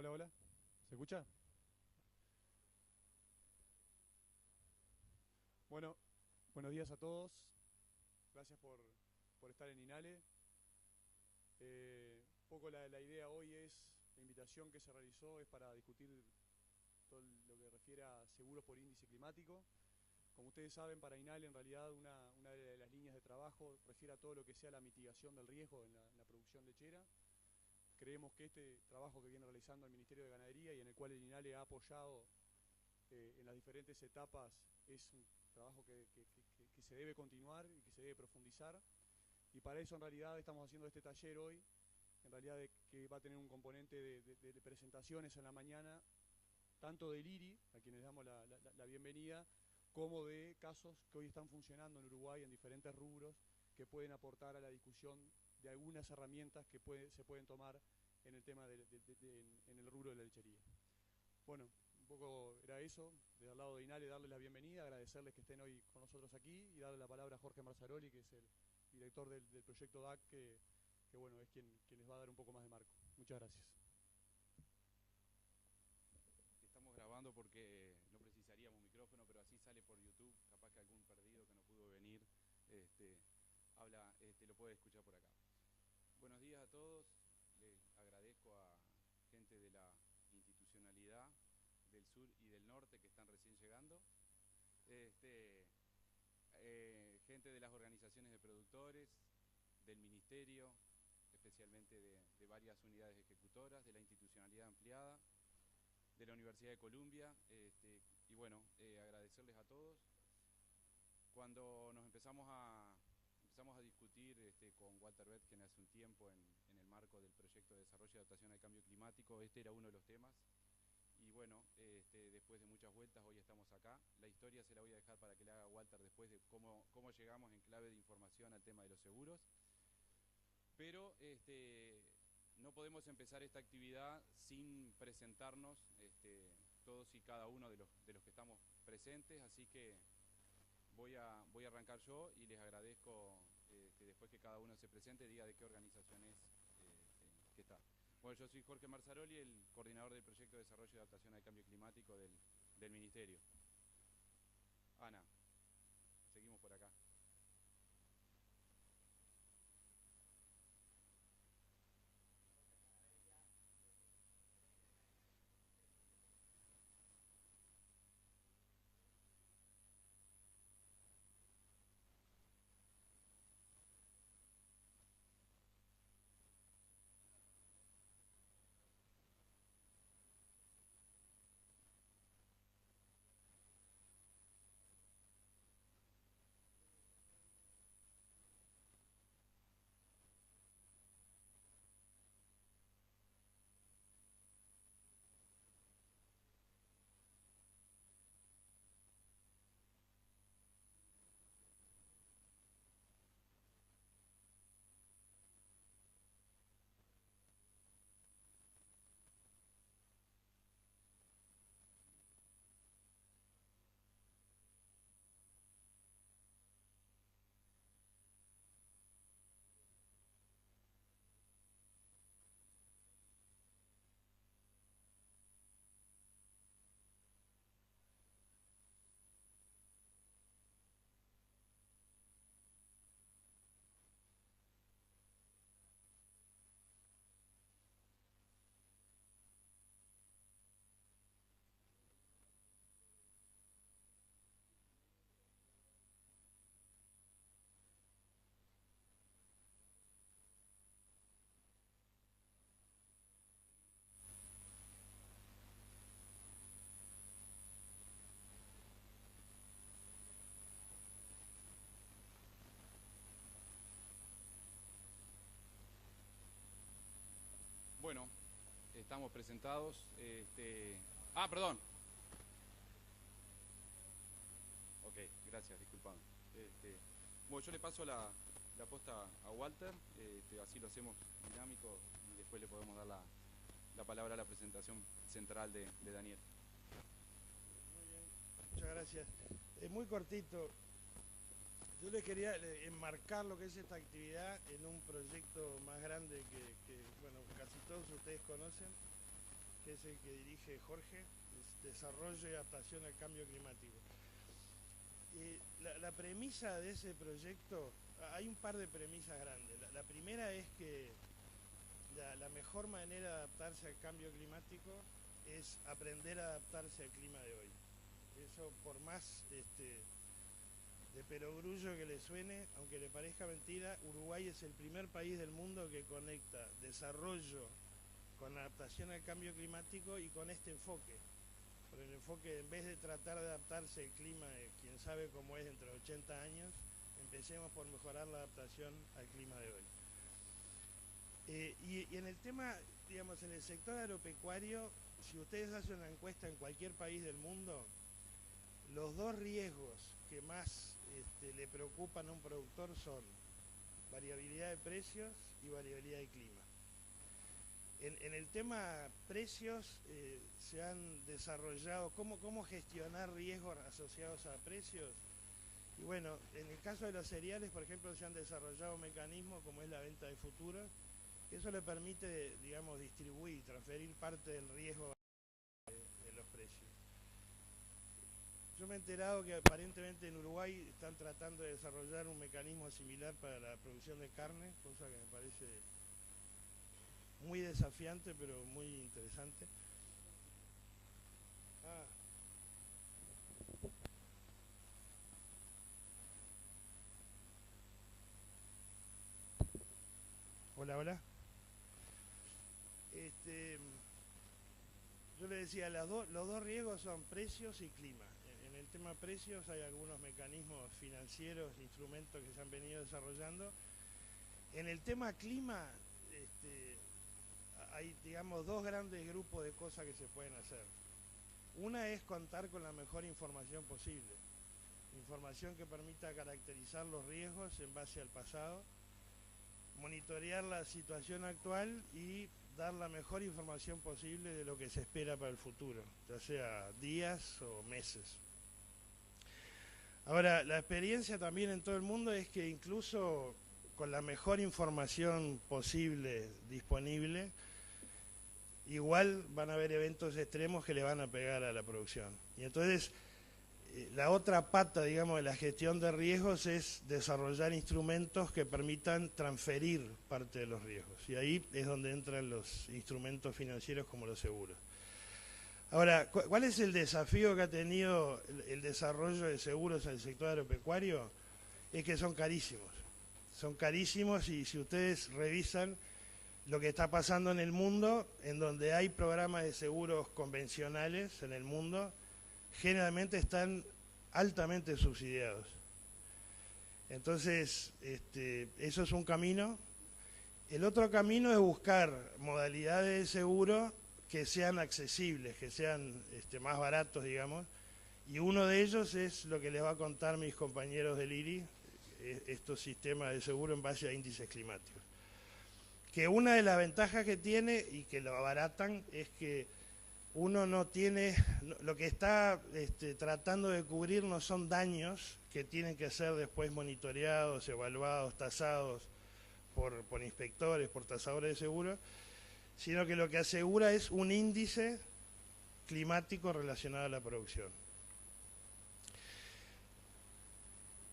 Hola, hola. ¿Se escucha? Bueno, buenos días a todos. Gracias por estar en INALE. Un poco la idea hoy es, la invitación que se realizó es para discutir todo lo que refiere a seguros por índice climático. Como ustedes saben, para INALE en realidad una de las líneas de trabajo refiere a todo lo que sea la mitigación del riesgo en la producción lechera. Creemos que este trabajo que viene realizando el Ministerio de Ganadería y en el cual el INALE ha apoyado en las diferentes etapas es un trabajo que se debe continuar y que se debe profundizar. Y para eso en realidad estamos haciendo este taller hoy, en realidad que va a tener un componente de presentaciones en la mañana, tanto del IRI, a quienes damos la bienvenida, como de casos que hoy están funcionando en Uruguay en diferentes rubros que pueden aportar a la discusión de algunas herramientas que se pueden tomar en el tema en el rubro de la lechería. Bueno, un poco era eso, desde el lado de INALE darles la bienvenida, agradecerles que estén hoy con nosotros aquí y darle la palabra a Jorge Marzaroli, que es el director del proyecto DAC, que bueno, es quien les va a dar un poco más de marco. Muchas gracias. Estamos grabando porque no precisaríamos micrófono, pero así sale por YouTube. Capaz que algún perdido que no pudo venir este, lo puede escuchar por acá. Buenos días a todos. Les agradezco a gente de la institucionalidad del sur y del norte que están recién llegando. Este, Gente de las organizaciones de productores, del ministerio, especialmente de varias unidades ejecutoras, de la institucionalidad ampliada, de la Universidad de Columbia, y bueno, agradecerles a todos. Cuando empezamos a discutir con Walter Betgen hace un tiempo en el marco del proyecto de desarrollo y adaptación al cambio climático, este era uno de los temas. Y bueno, después de muchas vueltas, hoy estamos acá. La historia se la voy a dejar para que le haga Walter después de cómo llegamos en clave de información al tema de los seguros. Pero no podemos empezar esta actividad sin presentarnos todos y cada uno de los que estamos presentes, así que voy a arrancar yo y les agradezco después que cada uno se presente, diga de qué organización es que está. Bueno, yo soy Jorge Marzaroli, el coordinador del proyecto de desarrollo y adaptación al cambio climático del Ministerio. Ana, seguimos por acá. Bueno, estamos presentados. Perdón. Ok, gracias, disculpame. Bueno, yo le paso la posta a Walter, así lo hacemos dinámico y después le podemos dar la palabra a la presentación central de Daniel. Muy bien, muchas gracias. Muy cortito, yo les quería enmarcar lo que es esta actividad en un proyecto más grande bueno, casi todos ustedes conocen, que es el que dirige Jorge, es Desarrollo y Adaptación al Cambio Climático. La premisa de ese proyecto, hay un par de premisas grandes. La primera es que la mejor manera de adaptarse al cambio climático es aprender a adaptarse al clima de hoy. Eso, por más de perogrullo que le suene, aunque le parezca mentira, Uruguay es el primer país del mundo que conecta desarrollo con adaptación al cambio climático y con este enfoque. Por el enfoque, en vez de tratar de adaptarse al clima de quién sabe cómo es dentro de 80 años, empecemos por mejorar la adaptación al clima de hoy. Y en el tema, digamos, en el sector agropecuario, si ustedes hacen una encuesta en cualquier país del mundo, los dos riesgos que más le preocupan a un productor son variabilidad de precios y variabilidad de clima. En el tema precios se han desarrollado cómo gestionar riesgos asociados a precios. Y bueno, en el caso de los cereales, por ejemplo, se han desarrollado mecanismos como es la venta de futuros. Eso le permite, digamos, distribuir, transferir parte del riesgo de los precios. Yo me he enterado que aparentemente en Uruguay están tratando de desarrollar un mecanismo similar para la producción de carne, cosa que me parece muy desafiante, pero muy interesante. Hola, hola. Yo le decía, los dos riesgos son precios y clima. En el tema precios hay algunos mecanismos financieros, instrumentos que se han venido desarrollando. En el tema clima, hay, digamos, dos grandes grupos de cosas que se pueden hacer. Una es contar con la mejor información posible. Información que permita caracterizar los riesgos en base al pasado, monitorear la situación actual y dar la mejor información posible de lo que se espera para el futuro, ya sea días o meses. Ahora, la experiencia también en todo el mundo es que incluso con la mejor información posible disponible, igual van a haber eventos extremos que le van a pegar a la producción. Y entonces, la otra pata, digamos, de la gestión de riesgos es desarrollar instrumentos que permitan transferir parte de los riesgos. Y ahí es donde entran los instrumentos financieros como los seguros. Ahora, ¿cuál es el desafío que ha tenido el desarrollo de seguros en el sector agropecuario? Es que son carísimos. Son carísimos y si ustedes revisan lo que está pasando en el mundo, en donde hay programas de seguros convencionales en el mundo, generalmente están altamente subsidiados. Entonces, eso es un camino. El otro camino es buscar modalidades de seguro que sean accesibles, que sean más baratos, digamos. Y uno de ellos es lo que les va a contar mis compañeros del IRI, estos sistemas de seguro en base a índices climáticos. Que una de las ventajas que tiene y que lo abaratan es que uno no tiene, lo que está tratando de cubrir no son daños que tienen que ser después monitoreados, evaluados, tasados por inspectores, por tasadores de seguros, sino que lo que asegura es un índice climático relacionado a la producción.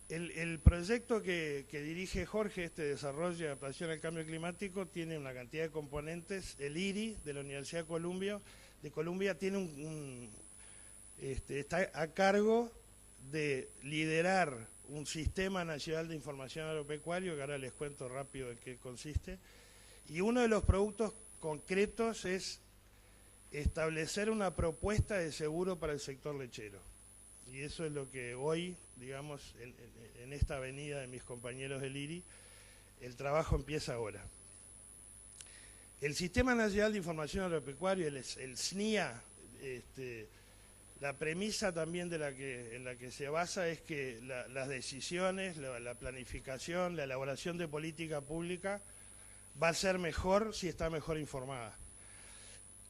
El proyecto que dirige Jorge, desarrollo y adaptación al cambio climático, tiene una cantidad de componentes. El IRI de la Universidad de Columbia tiene está a cargo de liderar un sistema nacional de información agropecuario, que ahora les cuento rápido en qué consiste, y uno de los productos concretos es establecer una propuesta de seguro para el sector lechero. Y eso es lo que hoy, digamos, en esta avenida de mis compañeros del IRI, el trabajo empieza ahora. El Sistema Nacional de Información Agropecuaria, el SNIA, la premisa también en la que se basa es que las decisiones, la planificación, la elaboración de política pública va a ser mejor si está mejor informada.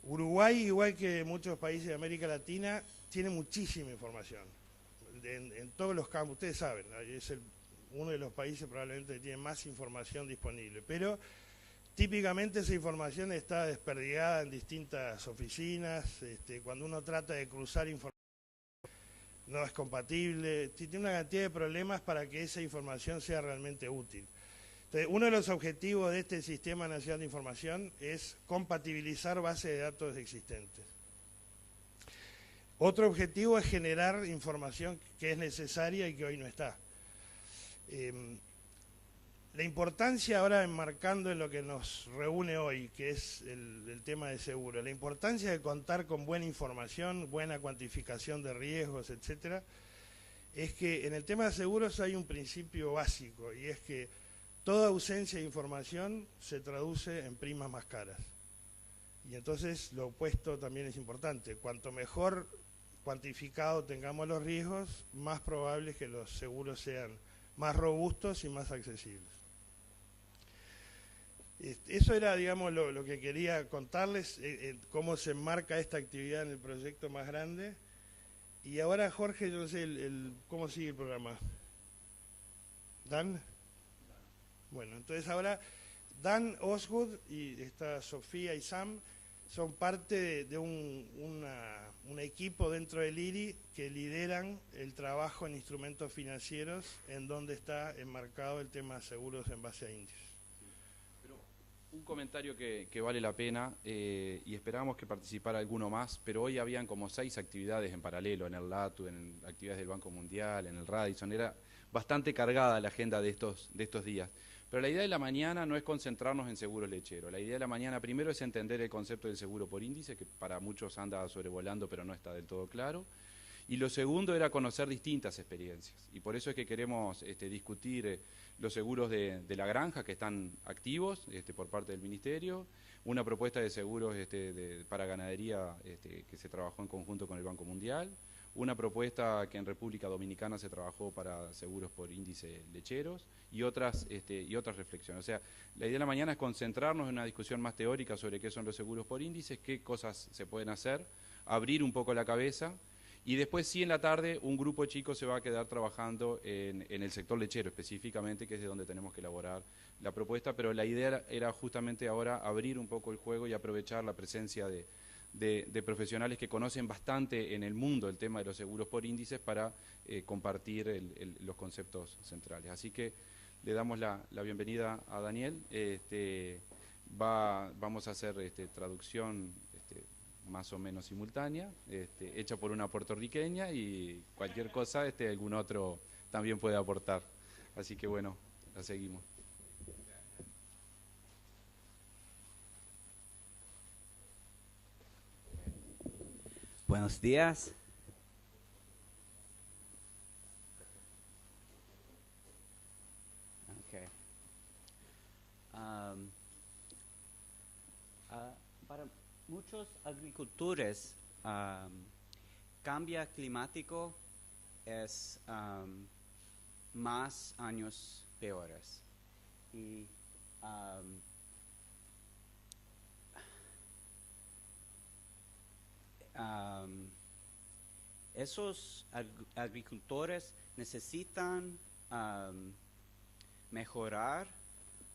Uruguay, igual que muchos países de América Latina, tiene muchísima información en todos los campos. Ustedes saben, es uno de los países probablemente que tiene más información disponible, pero típicamente esa información está desperdigada en distintas oficinas, cuando uno trata de cruzar información no es compatible, tiene una cantidad de problemas para que esa información sea realmente útil. Entonces, uno de los objetivos de este Sistema Nacional de Información es compatibilizar bases de datos existentes. Otro objetivo es generar información que es necesaria y que hoy no está. La importancia, ahora enmarcando en lo que nos reúne hoy, que es el tema de seguro, la importancia de contar con buena información, buena cuantificación de riesgos, etcétera, es que en el tema de seguros hay un principio básico, y es que toda ausencia de información se traduce en primas más caras. Y entonces lo opuesto también es importante. Cuanto mejor cuantificado tengamos los riesgos, más probable es que los seguros sean más robustos y más accesibles. Eso era, digamos, lo que quería contarles, cómo se enmarca esta actividad en el proyecto más grande. Y ahora, Jorge, yo no sé cómo sigue el programa. ¿Dan? Bueno, entonces ahora Dan Osgood y está Sofía y Sam son parte de un equipo dentro del IRI que lideran el trabajo en instrumentos financieros en donde está enmarcado el tema de seguros en base a índices. Pero un comentario que vale la pena, y esperábamos que participara alguno más, pero hoy habían como 6 actividades en paralelo, en el LATU, en actividades del Banco Mundial, en el Radisson, era bastante cargada la agenda de estos días. Pero la idea de la mañana no es concentrarnos en seguros lecheros. La idea de la mañana primero es entender el concepto del seguro por índice, que para muchos anda sobrevolando pero no está del todo claro. Y lo segundo era conocer distintas experiencias. Y por eso es que queremos discutir los seguros de la granja que están activos por parte del Ministerio, una propuesta de seguros para ganadería que se trabajó en conjunto con el Banco Mundial, una propuesta que en República Dominicana se trabajó para seguros por índice lecheros y otras reflexiones. O sea, la idea de la mañana es concentrarnos en una discusión más teórica sobre qué son los seguros por índices, qué cosas se pueden hacer, abrir un poco la cabeza y después sí en la tarde un grupo de chicos se va a quedar trabajando en el sector lechero específicamente, que es de donde tenemos que elaborar la propuesta, pero la idea era justamente ahora abrir un poco el juego y aprovechar la presencia de profesionales que conocen bastante en el mundo el tema de los seguros por índices para compartir los conceptos centrales. Así que le damos la bienvenida a Daniel. Vamos a hacer traducción más o menos simultánea, hecha por una puertorriqueña, y cualquier cosa algún otro también puede aportar. Así que bueno, la seguimos. Buenos días. Okay. Para muchos agricultores, cambio climático es más años peores. Y esos agricultores necesitan mejorar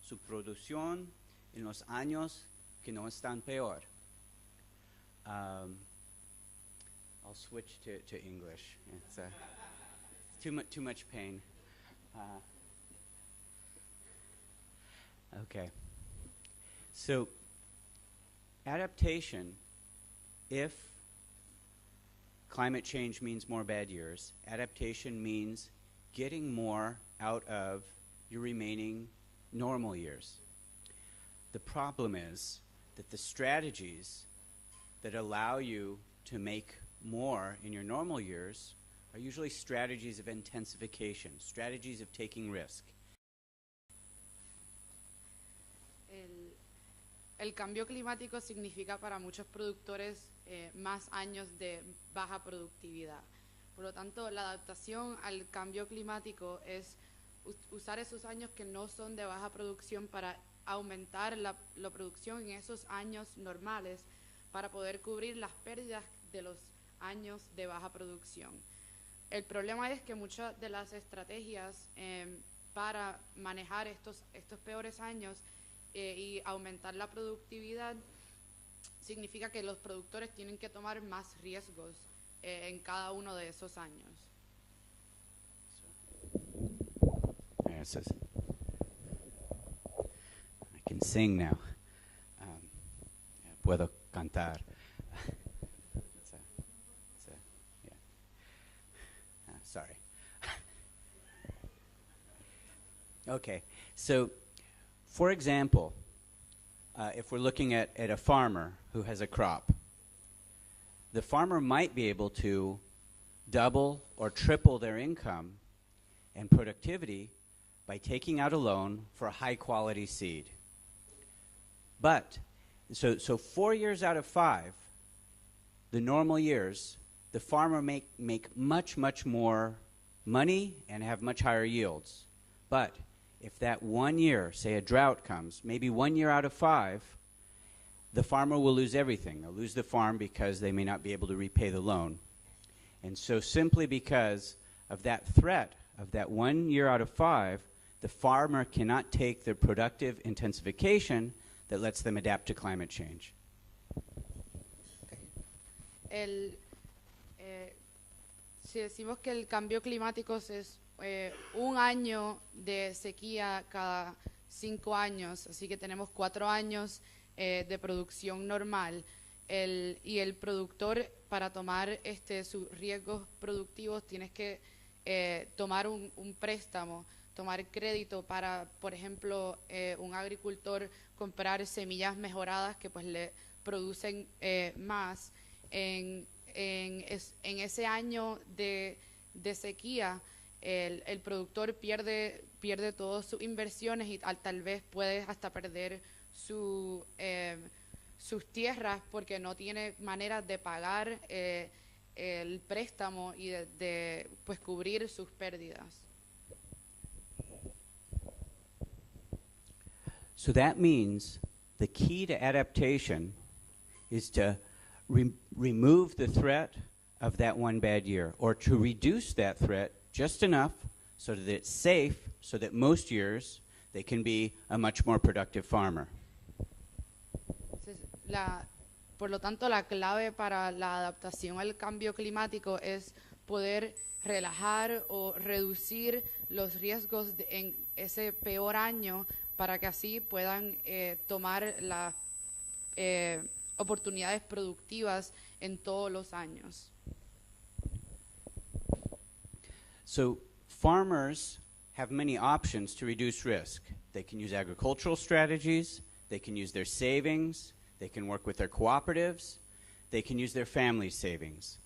su producción en los años que no están peor. I'll switch to English. It's too much pain. Okay. So, adaptation, if climate change means more bad years, adaptation means getting more out of your remaining normal years. The problem is that the strategies that allow you to make more in your normal years are usually strategies of intensification, strategies of taking risk. El cambio climático significa para muchos productores más años de baja productividad. Por lo tanto, la adaptación al cambio climático es usar esos años que no son de baja producción para aumentar la producción en esos años normales para poder cubrir las pérdidas de los años de baja producción. El problema es que muchas de las estrategias para manejar estos peores años y aumentar la productividad, significa que los productores tienen que tomar más riesgos en cada uno de esos años. It says, I can sing now. Puedo cantar. Yeah. Sorry. Okay, so for example, if we're looking at a farmer who has a crop, the farmer might be able to double or triple their income and productivity by taking out a loan for a high-quality seed. But, so 4 years out of 5, the normal years, the farmer make much, much more money and have much higher yields. But if that 1 year, say a drought comes, maybe 1 year out of 5, the farmer will lose everything. They'll lose the farm because they may not be able to repay the loan. And so simply because of that threat of that 1 year out of 5, the farmer cannot take the productive intensification that lets them adapt to climate change. Si decimos que el cambio climático es un año de sequía cada 5 años, así que tenemos 4 años de producción normal, y el productor, para tomar sus riesgos productivos, tienes que tomar un préstamo, tomar crédito para, por ejemplo, un agricultor comprar semillas mejoradas que pues le producen más. En ese año de sequía, el productor pierde todas sus inversiones y tal vez puede hasta perder sus tierras porque no tiene manera de pagar el préstamo y de pues cubrir sus pérdidas. So that means the key to adaptation is to remove the threat of that one bad year, or to reduce that threat just enough so that it's safe, so that most years they can be a much more productive farmer. Por lo tanto, la clave para la adaptación al cambio climático es poder relajar o reducir los riesgos en ese peor año para que así puedan tomar las oportunidades productivas en todos los años. So farmers have many options to reduce risk. They can use agricultural strategies, they can use their savings, they can work with their cooperatives, they can use their family savings.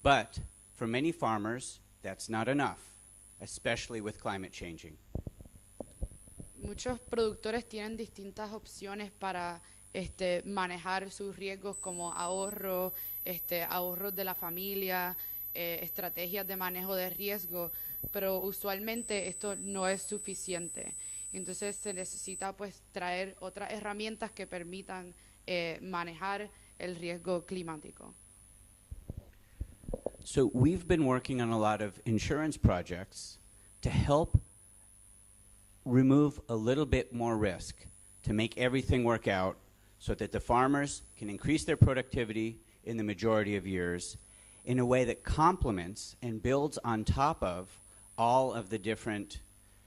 But for many farmers, that's not enough, especially with climate changing. Muchos productores tienen distintas opciones para manejar sus riesgos, como ahorros de la familia, estrategias de manejo de riesgo, pero usualmente esto no es suficiente. Entonces se necesita pues traer otras herramientas que permitan manejar el riesgo climático. So we've been working on a lot of insurance projects to help remove a little bit more risk, to make everything work out so that the farmers can increase their productivity in the majority of years in a way that complements and builds on top of all of the different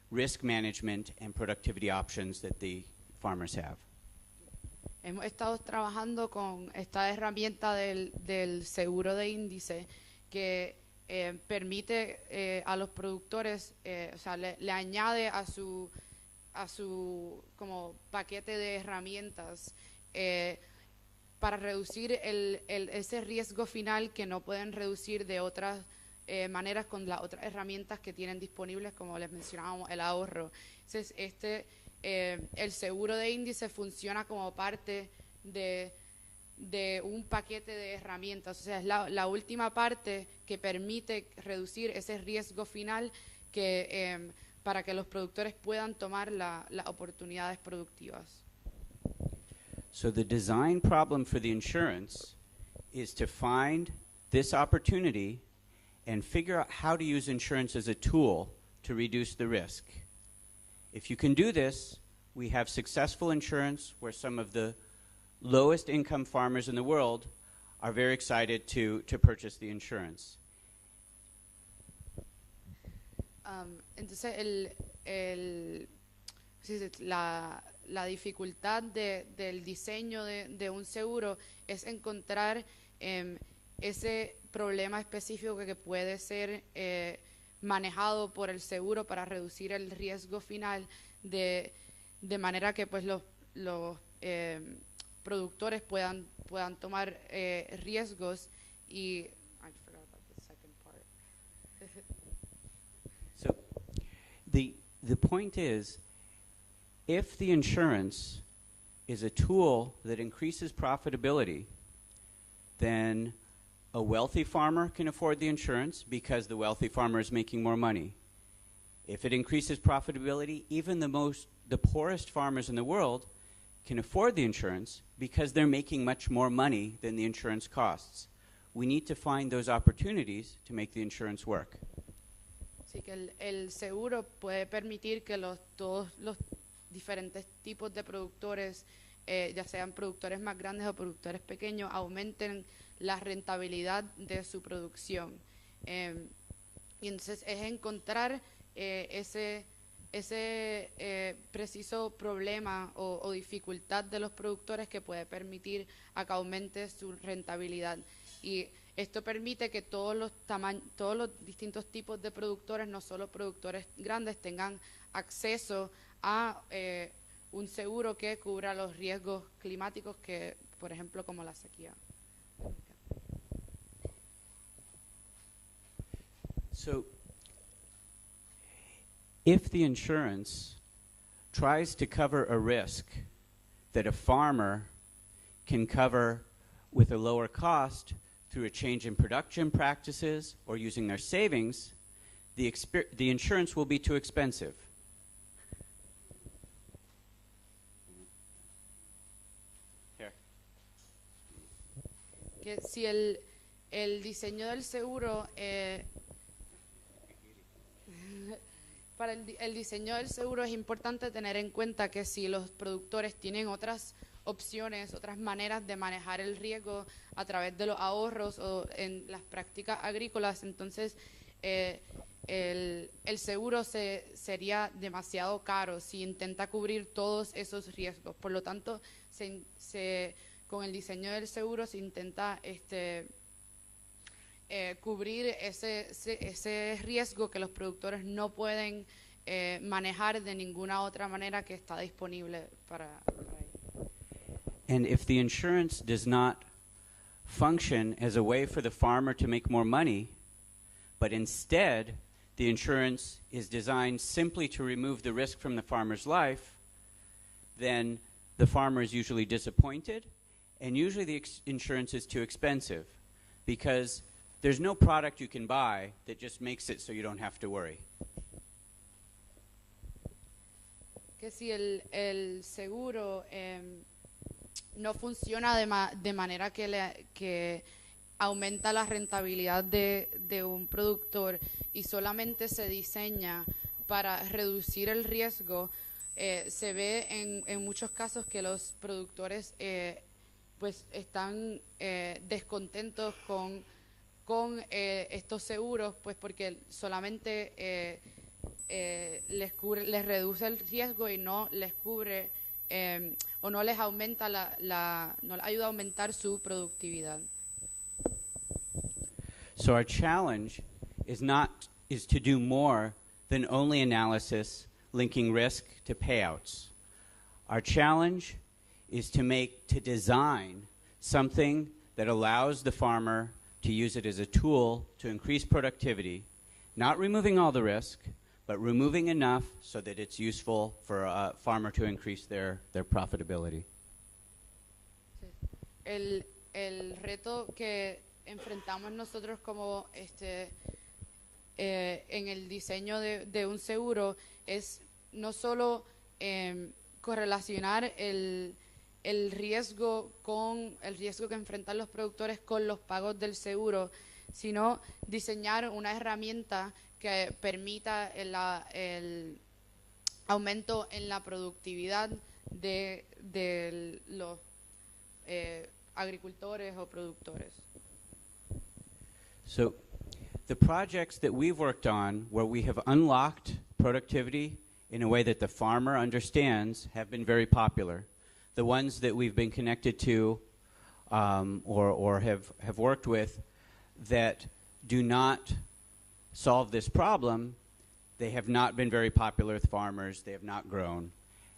risk management and productivity options that the farmers have. Hemos estado trabajando con esta herramienta del seguro de índice que permite a los productores, o sea, le añade a su como paquete de herramientas para reducir ese riesgo final que no pueden reducir de otras maneras con las otras herramientas que tienen disponibles, como les mencionábamos, el ahorro. Entonces, el seguro de índice funciona como parte de un paquete de herramientas, o sea, es la última parte que permite reducir ese riesgo final que para que los productores puedan tomar las oportunidades productivas. So the design problem for the insurance is to find this opportunity and figure out how to use insurance as a tool to reduce the risk. If you can do this, we have successful insurance where some of the lowest income farmers in the world are very excited to purchase the insurance. Entonces, la dificultad del diseño de un seguro es encontrar ese problema específico que puede ser manejado por el seguro para reducir el riesgo final de manera que pues los productores puedan tomar riesgos y I forgot about the second part. So the point is, if the insurance is a tool that increases profitability, then a wealthy farmer can afford the insurance because the wealthy farmer is making more money. If it increases profitability, even the poorest farmers in the world can afford the insurance because they're making much more money than the insurance costs. We need to find those opportunities to make the insurance work. Así que el seguro puede permitir que todos los diferentes tipos de productores, ya sean productores más grandes o productores pequeños, aumenten la rentabilidad de su producción. Y entonces es encontrar ese preciso problema o dificultad de los productores que puede permitir a que aumente su rentabilidad. Y esto permite que todos los distintos tipos de productores, no solo productores grandes, tengan acceso a un seguro que cubra los riesgos climáticos que, por ejemplo, como la sequía. So, if the insurance tries to cover a risk that a farmer can cover with a lower cost through a change in production practices or using their savings, the insurance will be too expensive. Here. Que si el diseño del seguro para el diseño del seguro es importante tener en cuenta que si los productores tienen otras opciones, otras maneras de manejar el riesgo a través de los ahorros o en las prácticas agrícolas, entonces el seguro sería demasiado caro si intenta cubrir todos esos riesgos. Por lo tanto, con el diseño del seguro se intenta cubrir ese riesgo que los productores no pueden manejar de ninguna otra manera que está disponible para ellos. And if the insurance does not function as a way for the farmer to make more money, but instead the insurance is designed simply to remove the risk from the farmer's life, then the farmer is usually disappointed, and usually the insurance is too expensive because there's no product you can buy that just makes it so you don't have to worry. Que si el seguro no funciona de manera que aumenta la rentabilidad de un productor y solamente se diseña para reducir el riesgo, se ve en muchos casos que los productores pues están descontentos con estos seguros, pues porque solamente les reduce el riesgo y no les cubre o no les aumenta no les ayuda a aumentar su productividad. So our challenge is to do more than only analysis linking risk to payouts. Our challenge is to design something that allows the farmer to use it as a tool to increase productivity, not removing all the risk, but removing enough so that it's useful for a farmer to increase their profitability. El reto que enfrentamos nosotros como en el diseño de un seguro es no solo correlacionar el riesgo que enfrentan los productores con los pagos del seguro, sino diseñar una herramienta que permita aumento en la productividad de los agricultores o productores. So the projects that we've worked on where we have unlocked productivity in a way that the farmer understands have been very popular. The ones that we've been connected to or have worked with that do not solve this problem, they have not been very popular with farmers. They have not grown.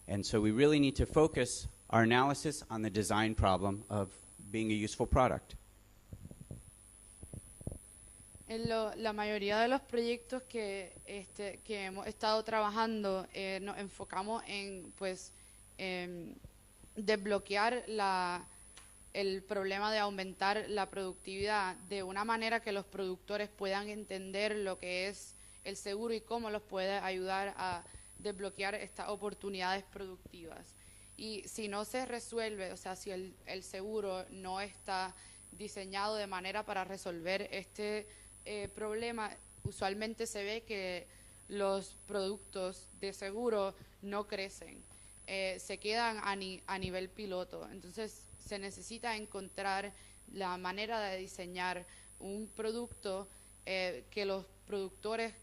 And so we really need to focus our analysis on the design problem of being a useful product. La mayoría de los proyectos que hemos estado trabajando nos enfocamos en desbloquear el problema de aumentar la productividad de una manera que los productores puedan entender lo que es el seguro y cómo los puede ayudar a desbloquear estas oportunidades productivas. Y si no se resuelve, o sea, si el seguro no está diseñado de manera para resolver este problema, usualmente se ve que los productos de seguro no crecen, se quedan a nivel piloto. Entonces se necesita encontrar la manera de diseñar un producto que los productores,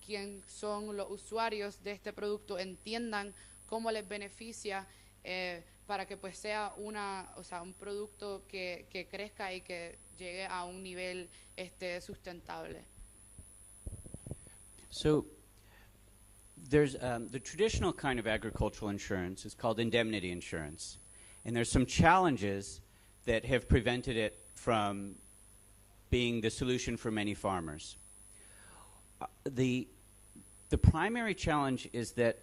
quien son los usuarios de este producto, entiendan cómo les beneficia para que pues sea un producto que crezca y que llegue a un nivel sustentable. So there's the traditional kind of agricultural insurance is called indemnity insurance. And there's some challenges that have prevented it from being the solution for many farmers. The primary challenge is that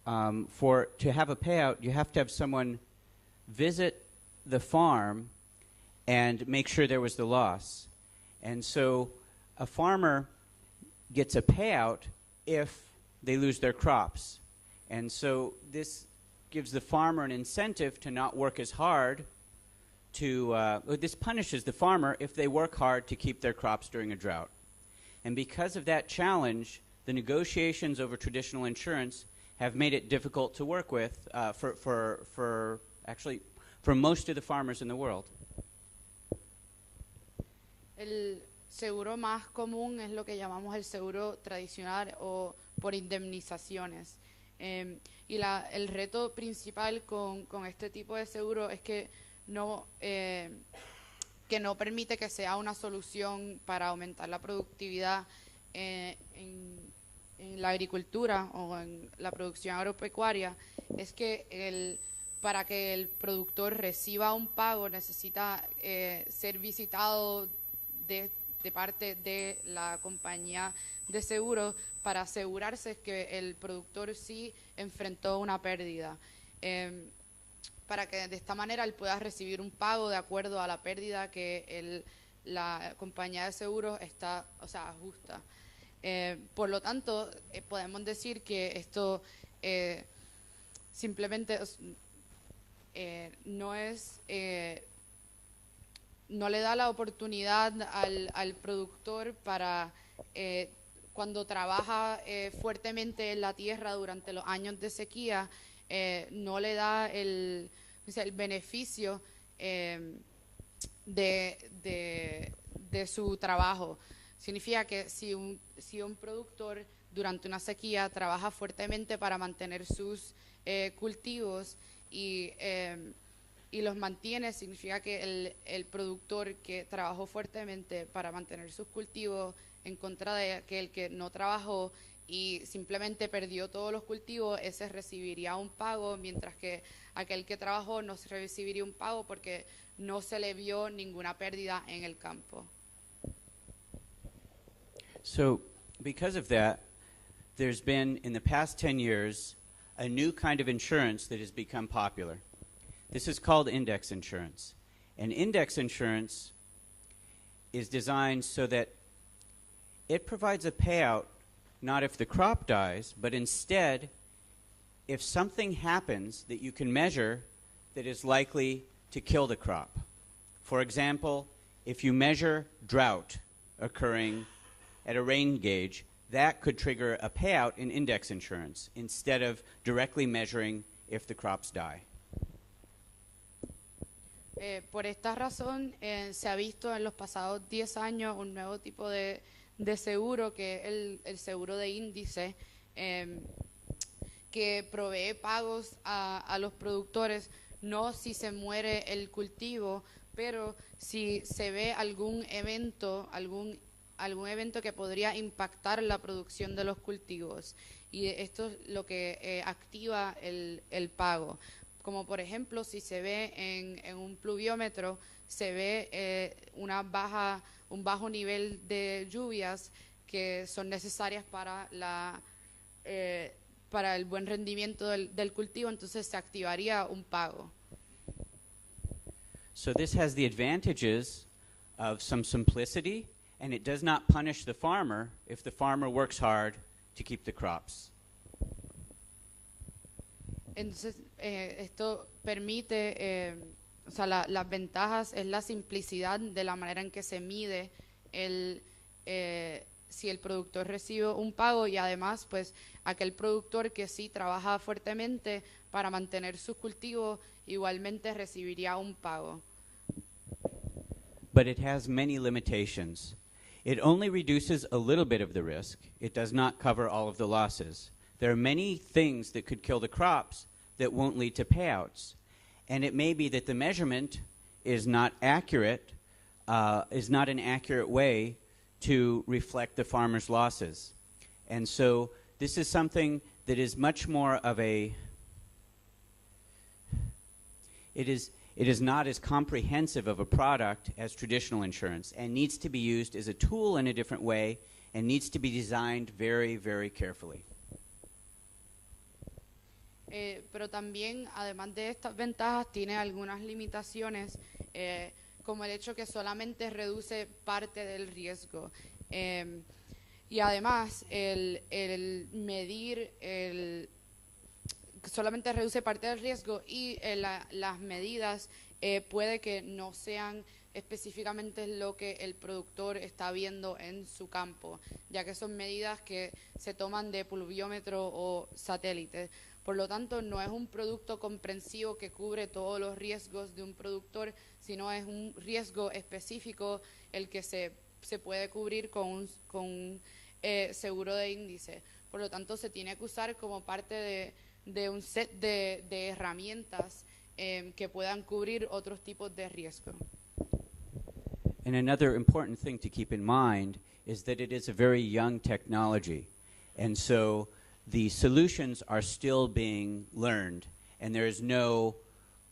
to have a payout, you have to have someone visit the farm and make sure there was the loss. And so a farmer gets a payout if they lose their crops. And so this gives the farmer an incentive to not work as hard this punishes the farmer if they work hard to keep their crops during a drought. And because of that challenge, the negotiations over traditional insurance have made it difficult to work with for most of the farmers in the world. El seguro más común es lo que llamamos el seguro tradicional o por indemnizaciones. Y el reto principal con este tipo de seguro es que no permite que sea una solución para aumentar la productividad en la agricultura o en la producción agropecuaria. Es que para que el productor reciba un pago necesita ser visitado de parte de la compañía de seguros para asegurarse que el productor sí enfrentó una pérdida, para que de esta manera él pueda recibir un pago de acuerdo a la pérdida que la compañía de seguros ajusta. Por lo tanto, podemos decir que esto simplemente no le da la oportunidad al productor para cuando trabaja fuertemente en la tierra durante los años de sequía, no le da el beneficio de su trabajo. Significa que si un productor durante una sequía trabaja fuertemente para mantener sus cultivos y los mantiene, significa que el productor que trabajó fuertemente para mantener sus cultivos en contra de aquel que no trabajó y simplemente perdió todos los cultivos, ese recibiría un pago, mientras que aquel que trabajó no recibiría un pago porque no se le vio ninguna pérdida en el campo. So, because of that, there's been, in the past 10 years, a new kind of insurance that has become popular. This is called index insurance. And index insurance is designed so that it provides a payout not if the crop dies, but instead if something happens that you can measure that is likely to kill the crop. For example, if you measure drought occurring at a rain gauge, that could trigger a payout in index insurance instead of directly measuring if the crops die. Por esta razón, se ha visto en los pasados 10 años un nuevo tipo de seguro, que es el seguro de índice, que provee pagos a los productores, no si se muere el cultivo, pero si se ve algún evento que podría impactar la producción de los cultivos. Y esto es lo que activa el pago. Como por ejemplo, si se ve en un pluviómetro, se ve un bajo nivel de lluvias que son necesarias para el buen rendimiento del cultivo, entonces se activaría un pago. So this has the advantages of some simplicity, and it does not punish the farmer if the farmer works hard to keep the crops. Entonces, esto permite, las ventajas es la simplicidad de la manera en que se mide si el productor recibe un pago, y además, pues, aquel productor que sí trabaja fuertemente para mantener sus cultivos, igualmente recibiría un pago. But it has many limitations. It only reduces a little bit of the risk. It does not cover all of the losses. There are many things that could kill the crops that won't lead to payouts. And it may be that the measurement is not accurate, is not an accurate way to reflect the farmer's losses. And so this is something that is much more of it is not as comprehensive of a product as traditional insurance, and needs to be used as a tool in a different way, and needs to be designed very, very carefully. Pero también, además de estas ventajas, tiene algunas limitaciones, como el hecho que solamente reduce parte del riesgo. Y además, el medir, solamente reduce parte del riesgo, y las medidas puede que no sean específicamente lo que el productor está viendo en su campo, ya que son medidas que se toman de pluviómetro o satélite. Por lo tanto, no es un producto comprensivo que cubre todos los riesgos de un productor, sino es un riesgo específico el que se puede cubrir con un seguro de índice. Por lo tanto, se tiene que usar como parte de un set de herramientas que puedan cubrir otros tipos de riesgo. And another important thing to keep in mind is that it is a very young technology. And so the solutions are still being learned, and there is no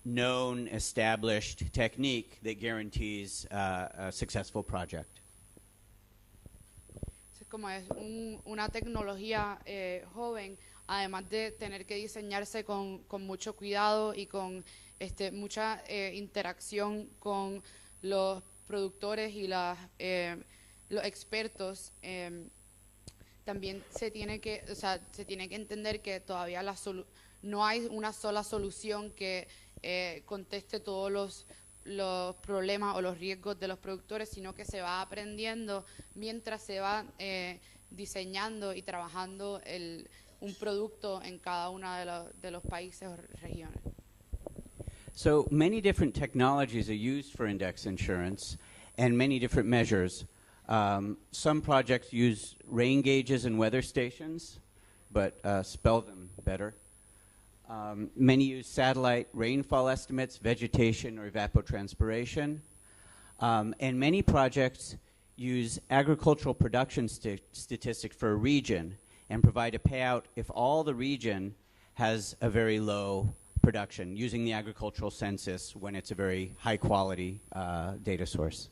known established technique that guarantees a successful project. Como es una tecnología joven, además de tener que diseñarse con mucho cuidado y con mucha interacción con los productores y los expertos, también se tiene que entender que todavía no hay una sola solución que conteste todos los problemas o los riesgos de los productores, sino que se va aprendiendo mientras se va diseñando y trabajando un producto en cada uno de los países o regiones. So many different technologies are used for index insurance, and many different measures. Some projects use rain gauges and weather stations, but spell them better. Many use satellite rainfall estimates, vegetation, or evapotranspiration. And many projects use agricultural production statistics for a region and provide a payout if all the region has a very low production, using the agricultural census when it's a very high-quality data source.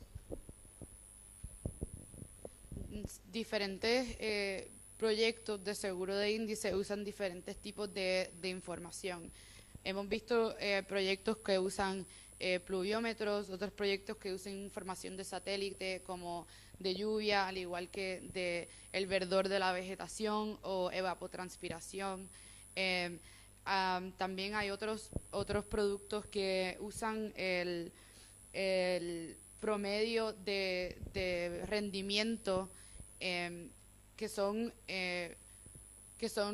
Diferentes proyectos de seguro de índice usan diferentes tipos de información. Hemos visto proyectos que usan pluviómetros, otros proyectos que usan información de satélite como de lluvia, al igual que de el verdor de la vegetación o evapotranspiración. También hay otros productos que usan el promedio de rendimiento que son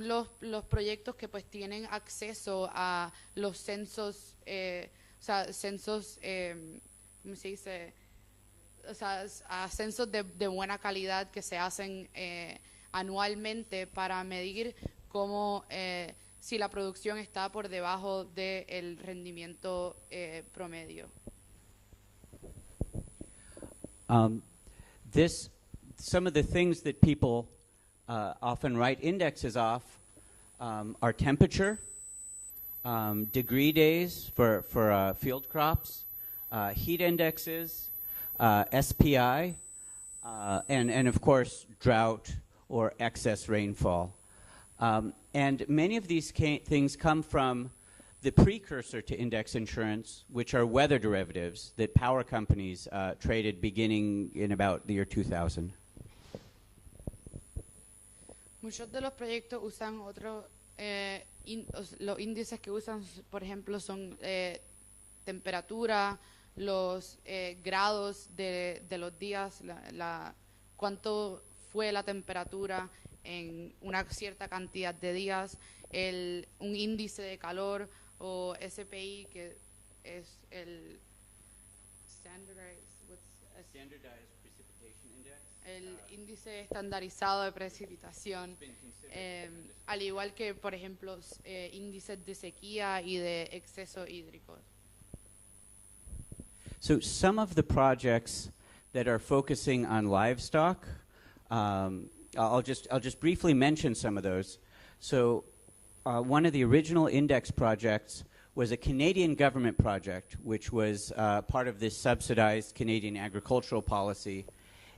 los proyectos que pues tienen acceso a los censos, o sea, censos, ¿cómo se dice? O sea, a censos de buena calidad que se hacen anualmente para medir cómo si la producción está por debajo del rendimiento promedio. Some of the things that people often write indexes off are temperature, degree days for field crops, heat indexes, SPI, and of course drought or excess rainfall. And many of these things come from the precursor to index insurance, which are weather derivatives that power companies traded beginning in about the year 2000. Muchos de los proyectos usan los índices que usan, por ejemplo, son temperatura, los grados de los días, cuánto fue la temperatura en una cierta cantidad de días, un índice de calor o SPI, que es el Standardized Precipitation Index. El índice estandarizado de precipitación, al igual que, por ejemplo, índices de sequía y de exceso hídrico. So some of the projects that are focusing on livestock, I'll just briefly mention some of those. So one of the original index projects was a Canadian government project, which was part of this subsidized Canadian agricultural policy.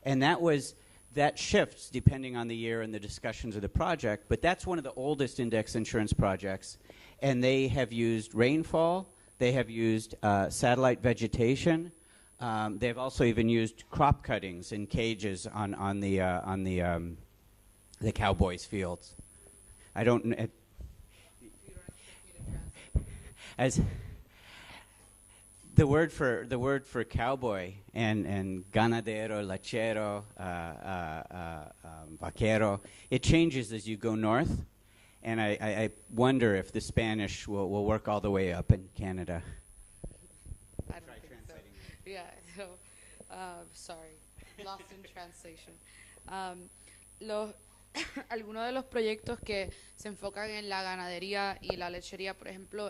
And that shifts depending on the year and the discussions of the project, but that's one of the oldest index insurance projects. And they have used rainfall, they have used satellite vegetation, they've also even used crop cuttings in cages on the cowboys' fields. I don't as the word for cowboy and ganadero, lechero, vaquero, it changes as you go north, and I wonder if the Spanish will work all the way up in Canada. I don't think so. Yeah, so, sorry, lost in translation. Algunos de los proyectos que se enfocan en la ganadería y la lechería, por ejemplo,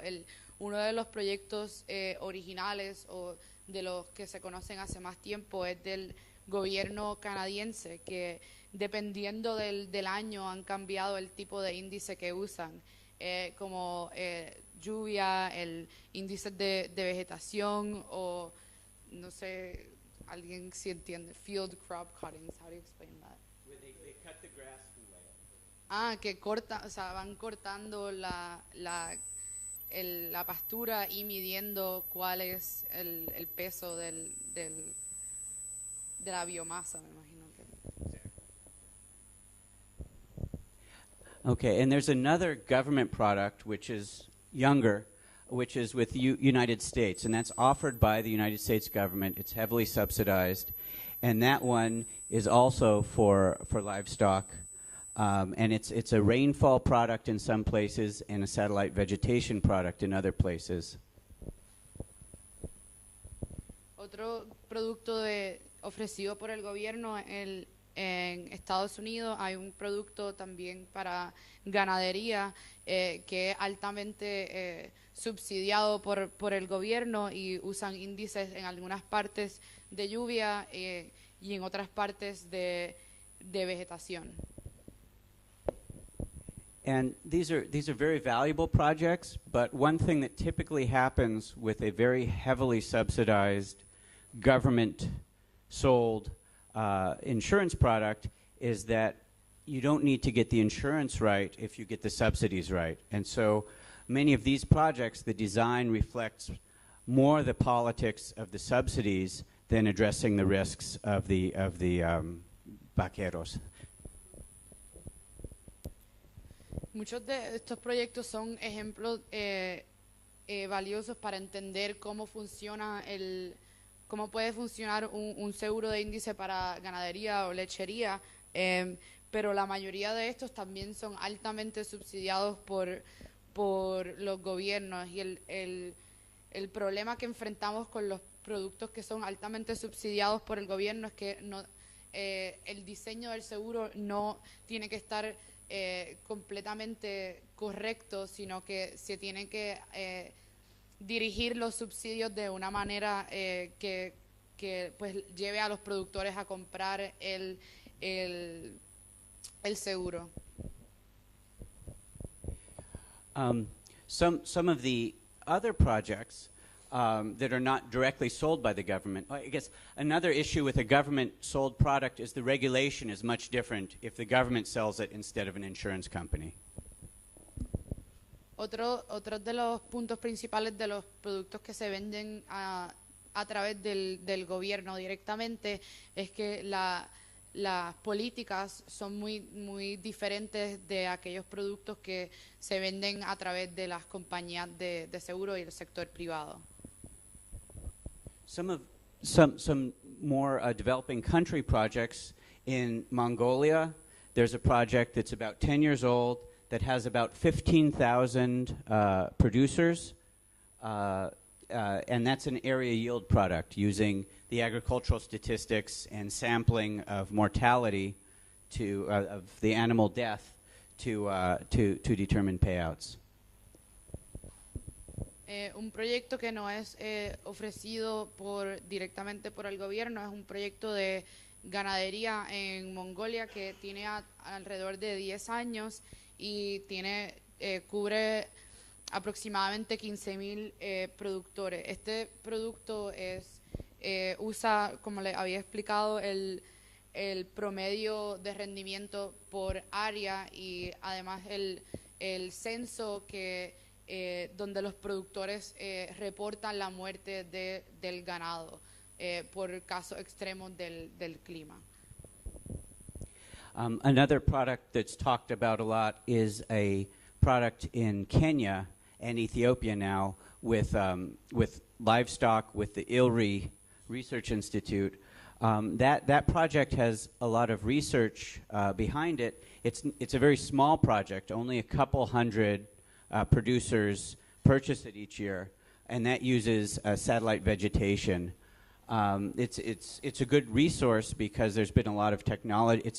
uno de los proyectos originales o de los que se conocen hace más tiempo es del gobierno canadiense, que dependiendo del año han cambiado el tipo de índice que usan, como lluvia, el índice de vegetación o, no sé, alguien si entiende, field crop cuttings, how do you explain that? They cut the grass away. Que van cortando la pastura y midiendo cuál es el peso de la biomasa, me imagino que. Okay, and there's another government product which is younger, which is with United States, and that's offered by the United States government. It's heavily subsidized, and that one is also for livestock. And it's a rainfall product in some places and a satellite vegetation product in other places. Otro producto ofrecido por el gobierno en Estados Unidos, hay un producto también para ganadería que es altamente subsidiado por el gobierno y usan índices en algunas partes de lluvia y en otras partes de vegetación. And these are very valuable projects, but one thing that typically happens with a very heavily subsidized government-sold insurance product is that you don't need to get the insurance right if you get the subsidies right. And so many of these projects, the design reflects more the politics of the subsidies than addressing the risks of the vaqueros. Muchos de estos proyectos son ejemplos valiosos para entender cómo puede funcionar un seguro de índice para ganadería o lechería, pero la mayoría de estos también son altamente subsidiados por los gobiernos, y el problema que enfrentamos con los productos que son altamente subsidiados por el gobierno es que el diseño del seguro no tiene que estar completamente correcto, sino que se tiene que dirigir los subsidios de una manera que pues lleve a los productores a comprar el seguro. Some of the other projects that are not directly sold by the government. I guess another issue with a government-sold product is the regulation is much different if the government sells it instead of an insurance company. Otro de los puntos principales de los productos que se venden a través del gobierno directamente es que las políticas son muy diferentes de aquellos productos que se venden a través de las compañías de seguro y el sector privado. Some more developing country projects in Mongolia. There's a project that's about 10 years old that has about 15,000 producers, and that's an area yield product using the agricultural statistics and sampling of mortality of the animal death to determine payouts. Un proyecto que no es ofrecido directamente por el gobierno, es un proyecto de ganadería en Mongolia que tiene alrededor de 10 años y cubre aproximadamente 15,000 productores. Este producto usa, como les había explicado, el promedio de rendimiento por área y además el censo donde los productores reportan la muerte del ganado por casos extremos del clima. Another product that's talked about a lot is a product in Kenya and Ethiopia now with livestock, with the ILRI Research Institute. That project has a lot of research behind it. It's a very small project. Only a couple hundred producers purchase it each year, and that uses satellite vegetation. It's a good resource because there's been a lot of technology.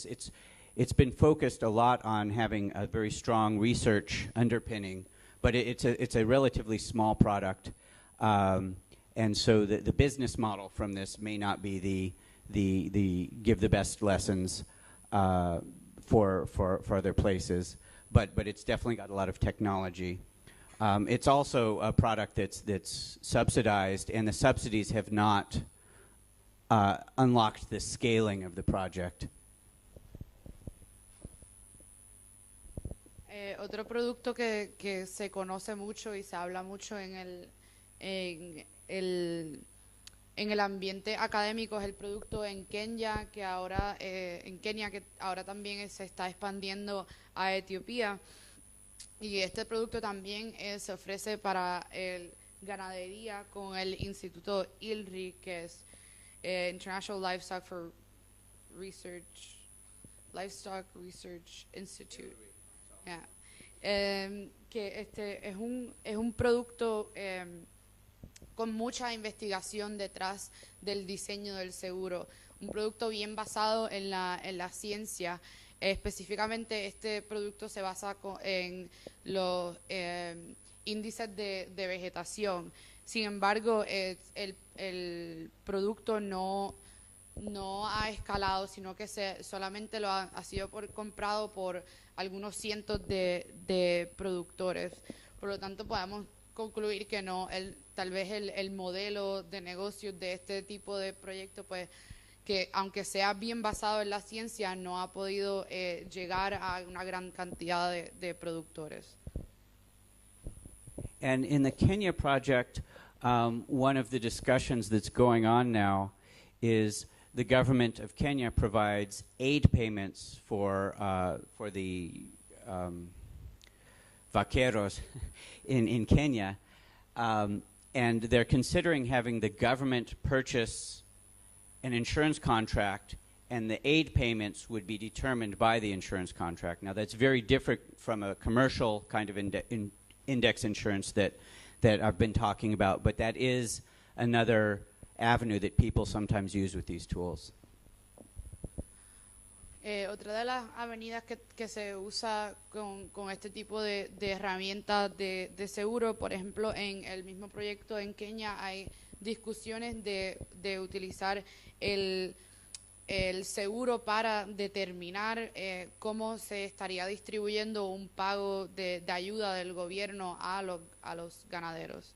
It's been focused a lot on having a very strong research underpinning, but it's a relatively small product, and so the business model from this may not be the give the best lessons for other places, but it's definitely got a lot of technology. It's also a product that's subsidized, and the subsidies have not unlocked the scaling of the project. Otro producto que se conoce mucho y se habla mucho en el ambiente académico es el producto en Kenia, que ahora también se está expandiendo a Etiopía, y este producto también se ofrece para ganadería con el Instituto ILRI, que es International Livestock Research Institute. Yeah. Que es un producto con mucha investigación detrás del diseño del seguro, un producto bien basado en la ciencia. Específicamente este producto se basa en los índices de vegetación. Sin embargo, el producto no ha escalado, sino que solamente ha sido comprado por algunos cientos de productores. Por lo tanto, podemos concluir que tal vez el modelo de negocios de este tipo de proyecto, pues, que aunque sea bien basado en la ciencia, no ha podido llegar a una gran cantidad de productores. And in the Kenya project, one of the discussions that's going on now is the government of Kenya provides aid payments for the vaqueros in Kenya, and they're considering having the government purchase an insurance contract and the aid payments would be determined by the insurance contract. Now, that's very different from a commercial kind of index insurance that I've been talking about, but that is another avenue that people sometimes use with these tools. Otra de las avenidas que se usa con este tipo de herramientas de seguro, por ejemplo, en el mismo proyecto en Kenia hay discusiones de utilizar el seguro para determinar cómo se estaría distribuyendo un pago de ayuda del gobierno a los ganaderos.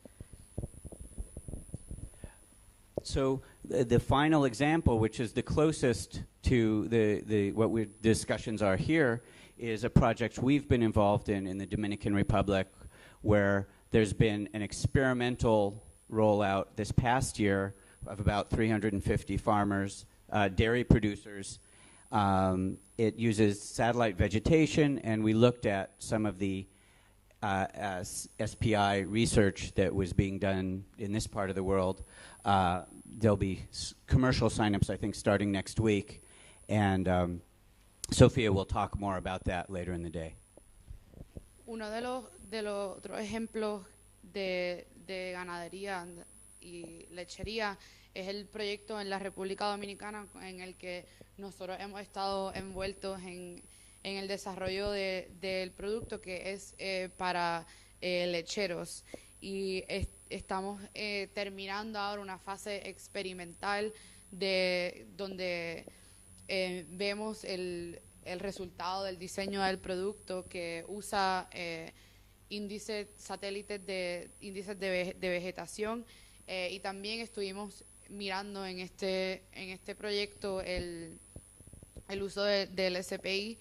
So the final example, which is the closest to what the discussions are here, is a project we've been involved in the Dominican Republic, where there's been an experimental rollout this past year of about 350 farmers, dairy producers. It uses satellite vegetation, and we looked at some of the SPI research that was being done in this part of the world. There'll be commercial signups, I think, starting next week, and Sophia will talk more about that later in the day. Uno de los otros ejemplos de ganadería y lechería es el proyecto en la República Dominicana en el que nosotros hemos estado envueltos en el desarrollo del producto que es para lecheros, y estamos terminando ahora una fase experimental donde vemos el resultado del diseño del producto, que usa índices satélites índices de vegetación, y también estuvimos mirando en este proyecto el uso del SPI,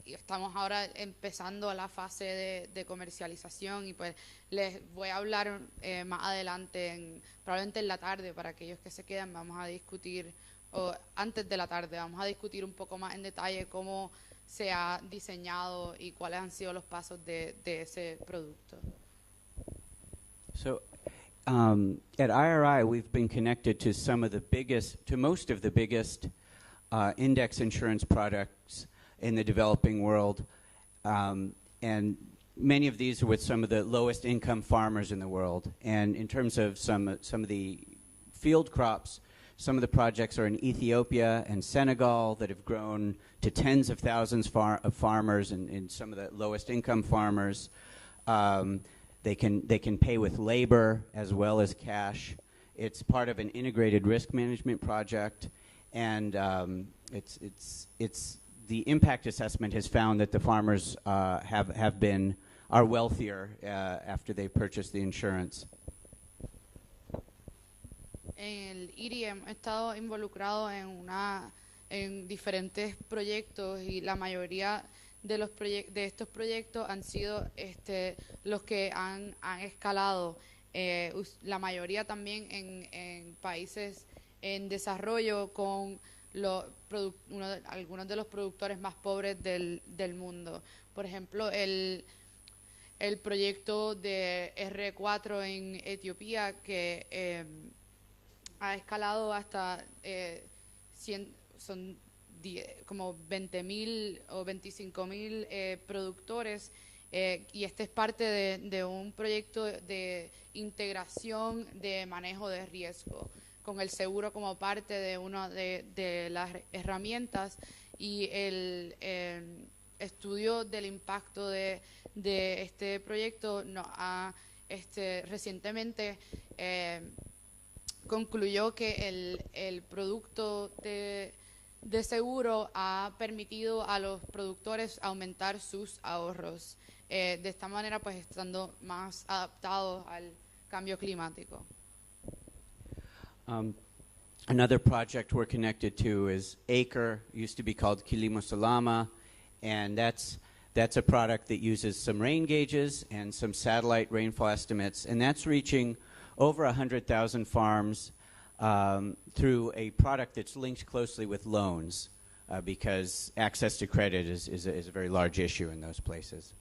y estamos ahora empezando la fase de comercialización, y pues les voy a hablar más adelante, probablemente en la tarde, para aquellos que se quedan, vamos a discutir, o antes de la tarde, vamos a discutir un poco más en detalle cómo se ha diseñado y cuáles han sido los pasos de ese producto. So, at IRI, we've been connected to most of the biggest index insurance products in the developing world, and many of these are with some of the lowest income farmers in the world. And in terms of some of the field crops, some of the projects are in Ethiopia and Senegal that have grown to tens of thousands of farmers, and some of the lowest income farmers. They can pay with labor as well as cash. It's part of an integrated risk management project, and it's the impact assessment has found that the farmers are wealthier after they purchase the insurance. En el IRI hemos estado involucrados en diferentes proyectos, y la mayoría de estos proyectos han sido los que han escalado. La mayoría también en países en desarrollo, con algunos de los productores más pobres del mundo. Por ejemplo, el proyecto de R4 en Etiopía, que ha escalado hasta son como 20,000 o 25,000 productores, y este es parte de un proyecto de integración de manejo de riesgo, con el seguro como parte de una de las herramientas, y el estudio del impacto de este proyecto recientemente concluyó que el producto de seguro ha permitido a los productores aumentar sus ahorros, de esta manera pues estando más adaptados al cambio climático. Another project we're connected to is Acre, used to be called Kilimo Salama, and that's a product that uses some rain gauges and some satellite rainfall estimates, and that's reaching over 100,000 farms through a product that's linked closely with loans, because access to credit is a very large issue in those places.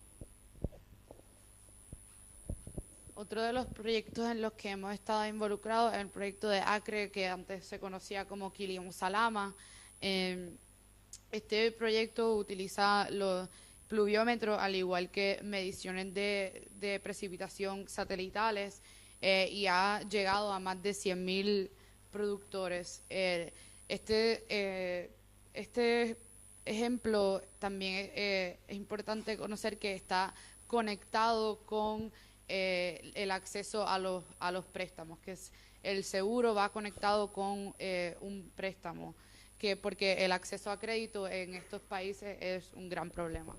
Otro de los proyectos en los que hemos estado involucrados es el proyecto de Acre, que antes se conocía como Kilimo Salama, Este proyecto utiliza los pluviómetros, al igual que mediciones de precipitación satelitales, y ha llegado a más de 100.000 productores. Este ejemplo también es importante conocer que está conectado con el acceso a los préstamos, que es el seguro va conectado con un préstamo, porque el acceso a crédito en estos países es un gran problema.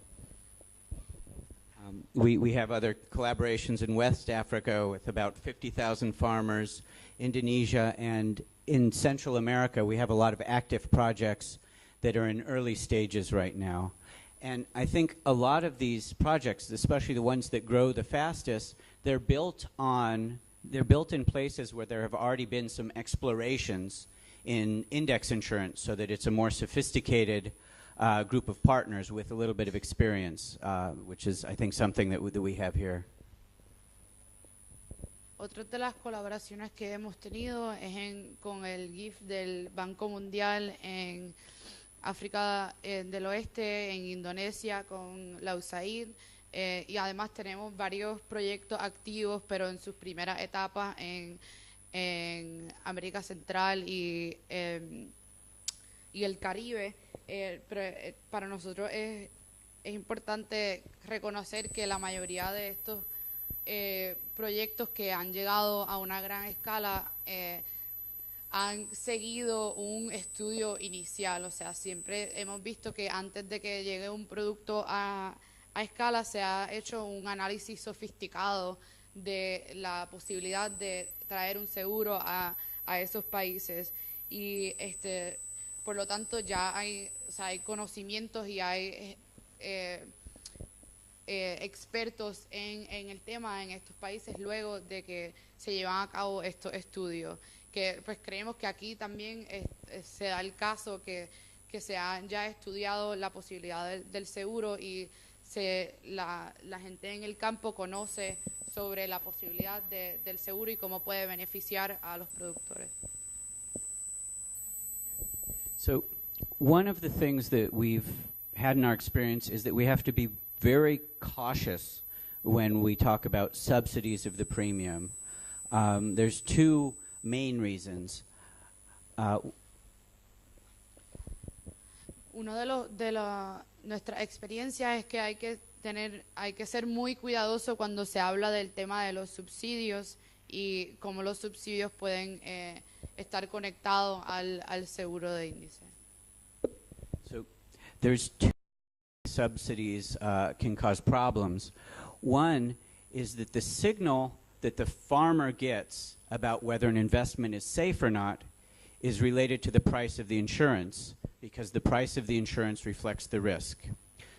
We have other collaborations in West Africa with about 50,000 farmers, Indonesia, and in Central America we have a lot of active projects that are in early stages right now. And I think a lot of these projects, especially the ones that grow the fastest, they're built in places where there have already been some explorations in index insurance, so that it's a more sophisticated group of partners with a little bit of experience, which is, I think, something that we have here. Otra de las colaboraciones que hemos tenido es con el GIF del Banco Mundial en África del Oeste, en Indonesia, con la USAID, y además tenemos varios proyectos activos, pero en sus primeras etapas en América Central y el Caribe. Para nosotros es importante reconocer que la mayoría de estos proyectos que han llegado a una gran escala han seguido un estudio inicial, o sea, siempre hemos visto que antes de que llegue un producto a escala se ha hecho un análisis sofisticado de la posibilidad de traer un seguro a esos países, y por lo tanto ya hay conocimientos y hay expertos en el tema en estos países luego de que se llevan a cabo estos estudios, que pues creemos que aquí también se da el caso que se ha ya estudiado la posibilidad del seguro, y la gente en el campo conoce sobre la posibilidad del seguro y cómo puede beneficiar a los productores. So one of the things that we've had in our experience is that we have to be very cautious when we talk about subsidies of the premium. There's two main reasons. Uno de nuestra experiencia es que hay que ser muy cuidadoso cuando se habla del tema de los subsidios y cómo los subsidios pueden estar conectados al seguro de índice. So there's two subsidies can cause problems. One is that the signal that the farmer gets about whether an investment is safe or not is related to the price of the insurance, because the price of the insurance reflects the risk.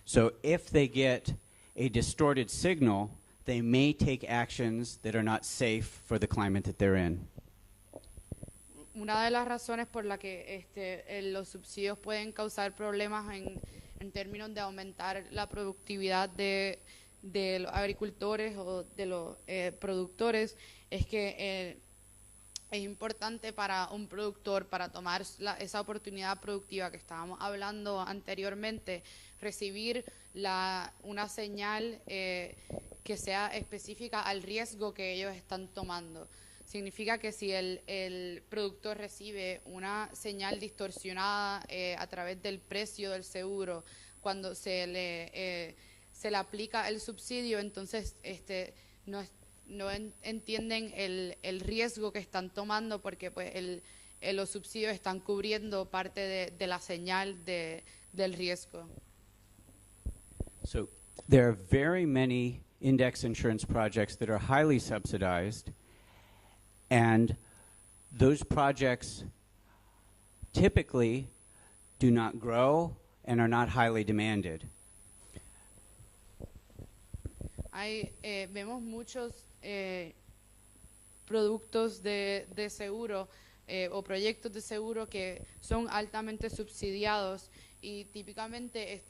So if they get a distorted signal, they may take actions that are not safe for the climate that they're in. Una de las razones por la que los subsidios pueden causar problemas en términos de aumentar la productividad de los agricultores o de los productores es que es importante para un productor, para tomar esa oportunidad productiva que estábamos hablando anteriormente, recibir una señal que sea específica al riesgo que ellos están tomando. Significa que si el productor recibe una señal distorsionada a través del precio del seguro, cuando se le aplica el subsidio, entonces no entienden el riesgo que están tomando, porque pues los subsidios están cubriendo parte de la señal del riesgo. So there are very many index insurance projects that are highly subsidized, and those projects typically do not grow and are not highly demanded. Vemos muchos productos de seguro o proyectos de seguro que son altamente subsidiados, y típicamente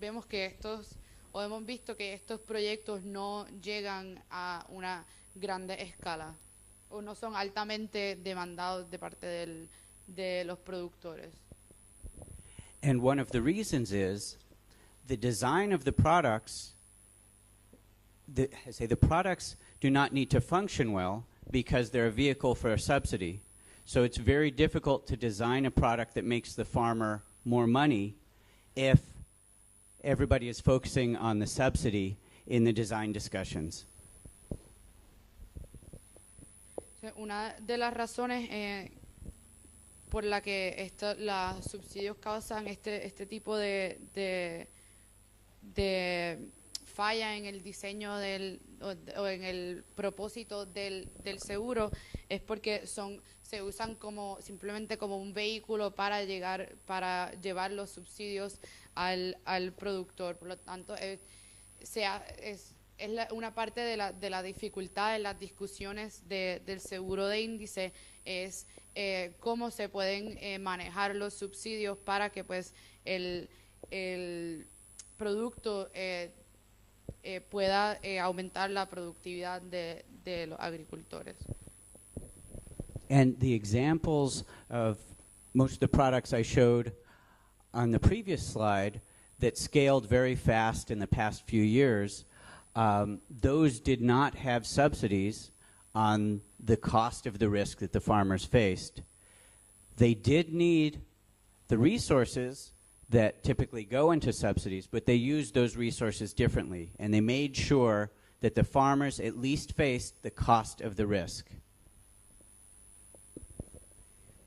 hemos visto que estos proyectos no llegan a una grande escala o no son altamente demandados de parte de los productores. And one of the reasons is the design of the products. The products do not need to function well because they're a vehicle for a subsidy. So it's very difficult to design a product that makes the farmer more money if everybody is focusing on the subsidy in the design discussions. Una de las razones por la que los subsidios causan este tipo de falla en el diseño o en el propósito del seguro es porque se usan simplemente como un vehículo para llevar los subsidios al productor. Por lo tanto, una parte de la dificultad en las discusiones del seguro de índice es cómo se pueden manejar los subsidios para que pues el producto pueda aumentar la productividad de los agricultores. And the examples of most of the products I showed on the previous slide that scaled very fast in the past few years, those did not have subsidies on the cost of the risk that the farmers faced. They did need the resources that typically go into subsidies, but they used those resources differently, and they made sure that the farmers at least faced the cost of the risk.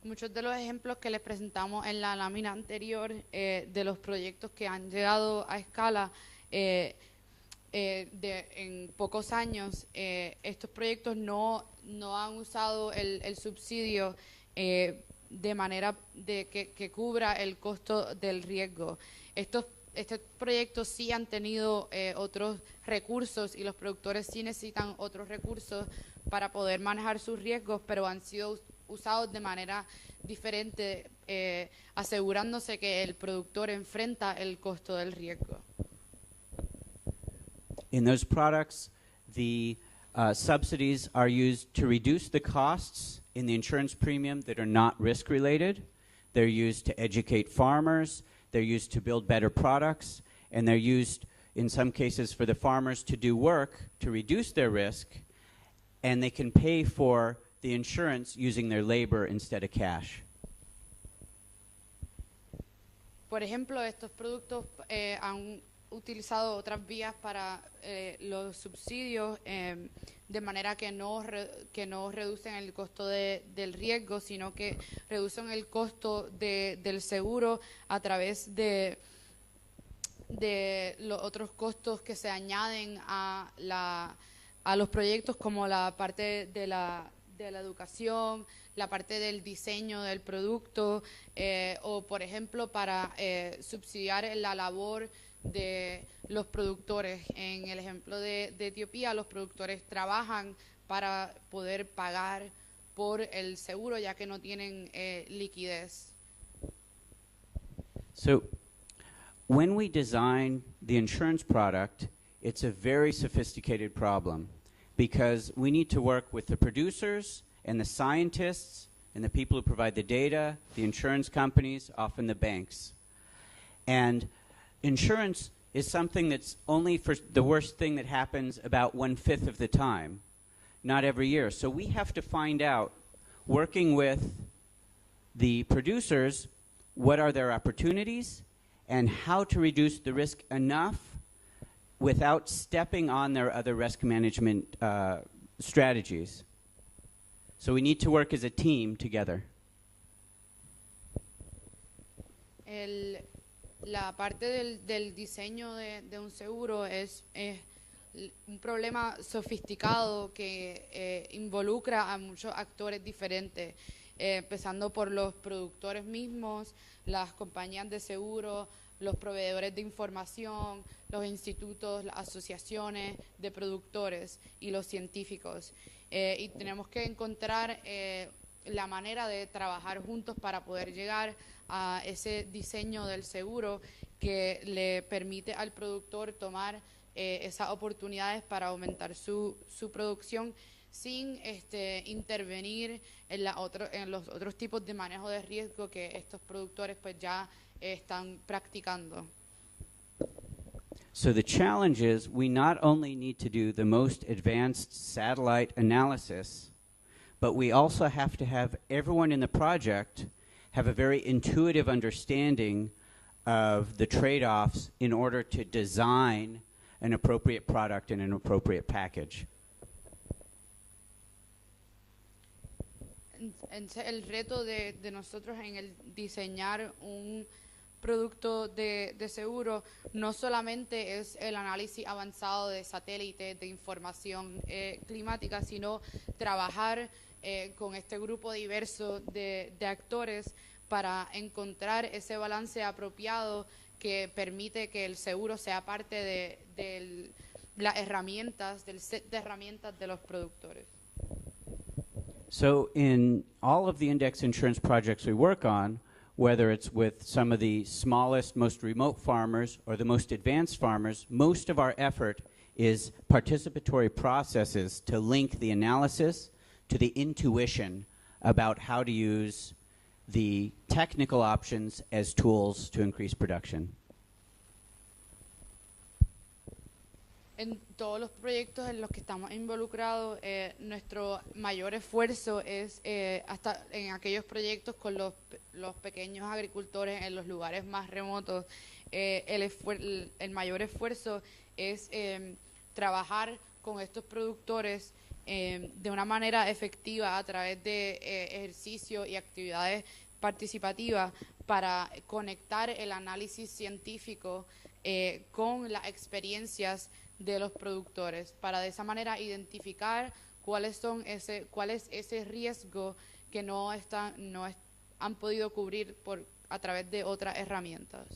Muchos de los ejemplos que les presentamos en la lámina anterior de los proyectos que han llegado a escala en pocos años, estos proyectos no han usado el subsidio de manera que cubra el costo del riesgo. Estos proyectos sí han tenido otros recursos y los productores sí necesitan otros recursos para poder manejar sus riesgos, pero han sido usados de manera diferente, asegurándose que el productor enfrenta el costo del riesgo. In those products, the subsidies are used to reduce the costs in the insurance premium that are not risk-related. They're used to educate farmers. They're used to build better products. And they're used, in some cases, for the farmers to do work to reduce their risk. And they can pay for the insurance using their labor instead of cash. Por ejemplo, estos productos han utilizado otras vías para los subsidios de manera que no reducen el costo del riesgo, sino que reducen el costo del seguro a través de los otros costos que se añaden a los proyectos, como la parte de la educación, la parte del diseño del producto, o por ejemplo para subsidiar la labor de los productores. En el ejemplo de Etiopía, los productores trabajan para poder pagar por el seguro, ya que no tienen liquidez. So, when we design the insurance product, it's a very sophisticated problem because we need to work with the producers and the scientists and the people who provide the data, the insurance companies, often the banks. And insurance is something that's only for the worst thing that happens about 1/5 of the time, not every year. So we have to find out, working with the producers, what are their opportunities and how to reduce the risk enough without stepping on their other risk management strategies. So we need to work as a team together. La parte del diseño de un seguro es un problema sofisticado que involucra a muchos actores diferentes, empezando por los productores mismos, las compañías de seguro, los proveedores de información, los institutos, las asociaciones de productores y los científicos. Y tenemos que encontrar la manera de trabajar juntos para poder llegar a ese diseño del seguro que le permite al productor tomar esas oportunidades para aumentar su producción sin intervenir en los otros tipos de manejo de riesgo que estos productores pues ya están practicando. So the challenge is we not only need to do the most advanced satellite analysis, but we also have to have everyone in the project have a very intuitive understanding of the trade-offs in order to design an appropriate product and an appropriate package. El reto de nosotros en el diseñar un producto de seguro no solamente es el análisis avanzado de satélites, de información climática, sino trabajar con este grupo diverso de actores para encontrar ese balance apropiado que permite que el seguro sea parte de las herramientas, del set de herramientas de los productores. So in all of the index insurance projects we work on, whether it's with some of the smallest, most remote farmers or the most advanced farmers, most of our effort is participatory processes to link the analysis to the intuition about how to use the technical options as tools to increase production. En todos los proyectos en los que estamos involucrados, nuestro mayor esfuerzo es hasta en aquellos proyectos con los pequeños agricultores en los lugares más remotos. El mayor esfuerzo es trabajar con estos productores de una manera efectiva a través de ejercicios y actividades participativas para conectar el análisis científico con las experiencias de los productores, para de esa manera identificar cuál es ese riesgo que no han podido cubrir a través de otras herramientas.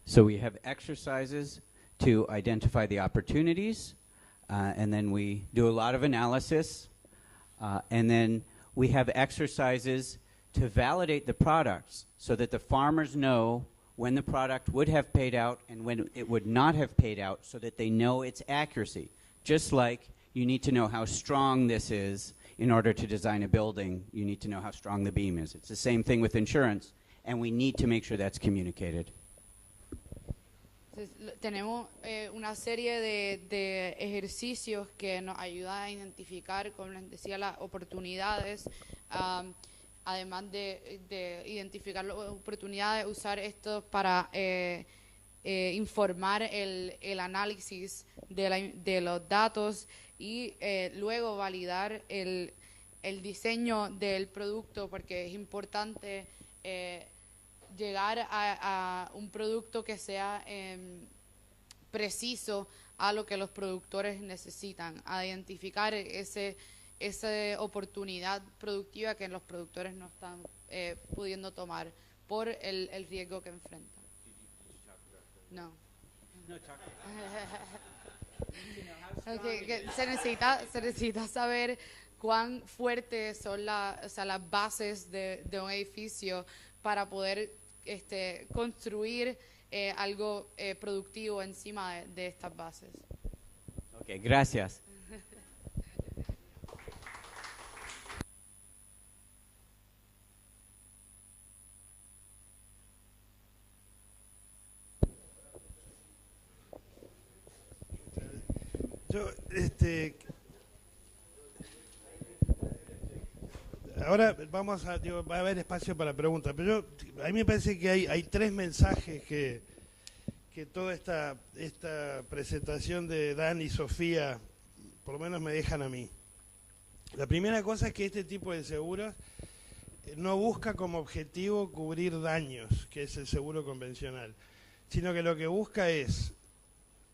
So we have exercises to identify the opportunities, and then we do a lot of analysis, and then we have exercises to validate the products so that the farmers know when the product would have paid out and when it would not have paid out, so that they know its accuracy. Just like you need to know how strong this is in order to design a building, you need to know how strong the beam is. It's the same thing with insurance, and we need to make sure that's communicated. Tenemos una serie de ejercicios que nos ayudan a identificar, como les decía, las oportunidades, además de identificar las oportunidades, usar esto para informar el análisis de los datos y luego validar el diseño del producto, porque es importante llegar a un producto que sea preciso a lo que los productores necesitan, a identificar esa oportunidad productiva que los productores no están pudiendo tomar por el riesgo que enfrentan. No. Okay, que se necesita saber cuán fuertes son las bases de un edificio para poder construir algo productivo encima de estas bases. Okay, gracias. Yo, ahora va a haber espacio para preguntas, pero a mí me parece que hay tres mensajes que toda esta presentación de Dan y Sofía, por lo menos me dejan a mí. La primera cosa es que este tipo de seguros no busca como objetivo cubrir daños, que es el seguro convencional, sino que lo que busca es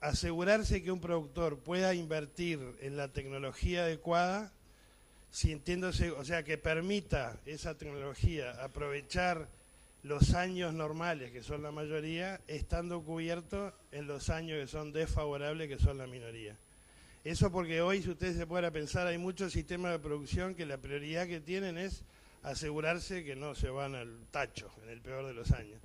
asegurarse que un productor pueda invertir en la tecnología adecuada, sintiéndose, o sea, que permita esa tecnología aprovechar los años normales, que son la mayoría, estando cubierto en los años que son desfavorables, que son la minoría. Eso porque hoy, si ustedes se pueden pensar, hay muchos sistemas de producción que la prioridad que tienen es asegurarse que no se van al tacho en el peor de los años.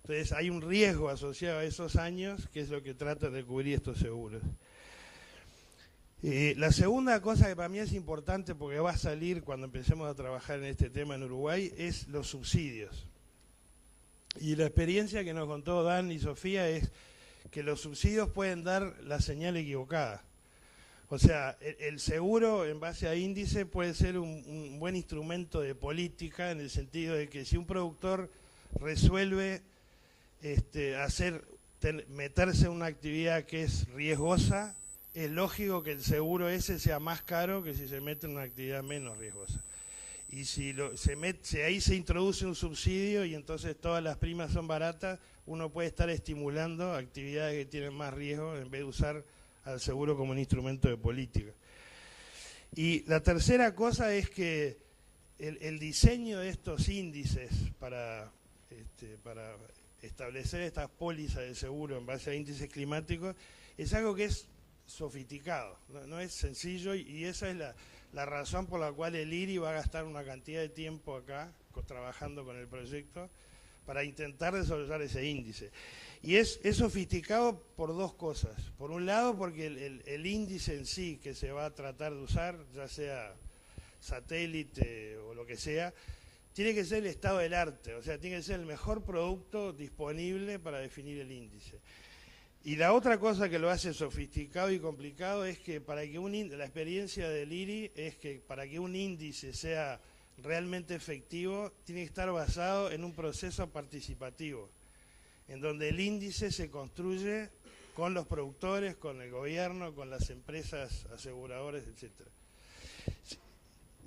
Entonces hay un riesgo asociado a esos años, que es lo que trata de cubrir estos seguros. La segunda cosa que para mí es importante, porque va a salir cuando empecemos a trabajar en este tema en Uruguay, es los subsidios. Y la experiencia que nos contó Dan y Sofía es que los subsidios pueden dar la señal equivocada. O sea, el seguro en base a índice puede ser un buen instrumento de política, en el sentido de que si un productor resuelve meterse en una actividad que es riesgosa, es lógico que el seguro ese sea más caro que si se mete en una actividad menos riesgosa. Y si ahí se introduce un subsidio y entonces todas las primas son baratas, uno puede estar estimulando actividades que tienen más riesgo en vez de usar al seguro como un instrumento de política. Y la tercera cosa es que el diseño de estos índices para establecer estas pólizas de seguro en base a índices climáticos es algo que es sofisticado, no es sencillo, y esa es la razón por la cual el IRI va a gastar una cantidad de tiempo acá trabajando con el proyecto para intentar desarrollar ese índice. Y es sofisticado por dos cosas. Por un lado, porque el índice en sí que se va a tratar de usar, ya sea satélite o lo que sea, tiene que ser el estado del arte, o sea, tiene que ser el mejor producto disponible para definir el índice. Y la otra cosa que lo hace sofisticado y complicado es que la experiencia del IRI es que para que un índice sea realmente efectivo, tiene que estar basado en un proceso participativo, en donde el índice se construye con los productores, con el gobierno, con las empresas aseguradoras, etc.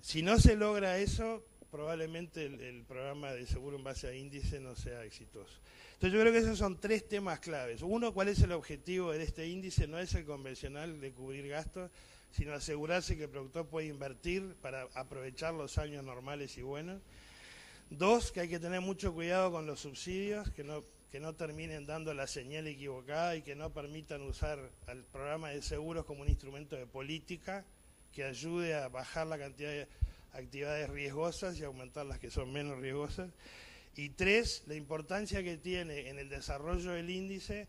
Si no se logra eso, probablemente el programa de seguro en base a índice no sea exitoso. Entonces yo creo que esos son tres temas claves. Uno, ¿cuál es el objetivo de este índice? No es el convencional de cubrir gastos, sino asegurarse que el productor puede invertir para aprovechar los años normales y buenos. Dos, que hay que tener mucho cuidado con los subsidios, que no terminen dando la señal equivocada y que no permitan usar al programa de seguros como un instrumento de política que ayude a bajar la cantidad de actividades riesgosas y aumentar las que son menos riesgosas. Y tres, la importancia que tiene en el desarrollo del índice,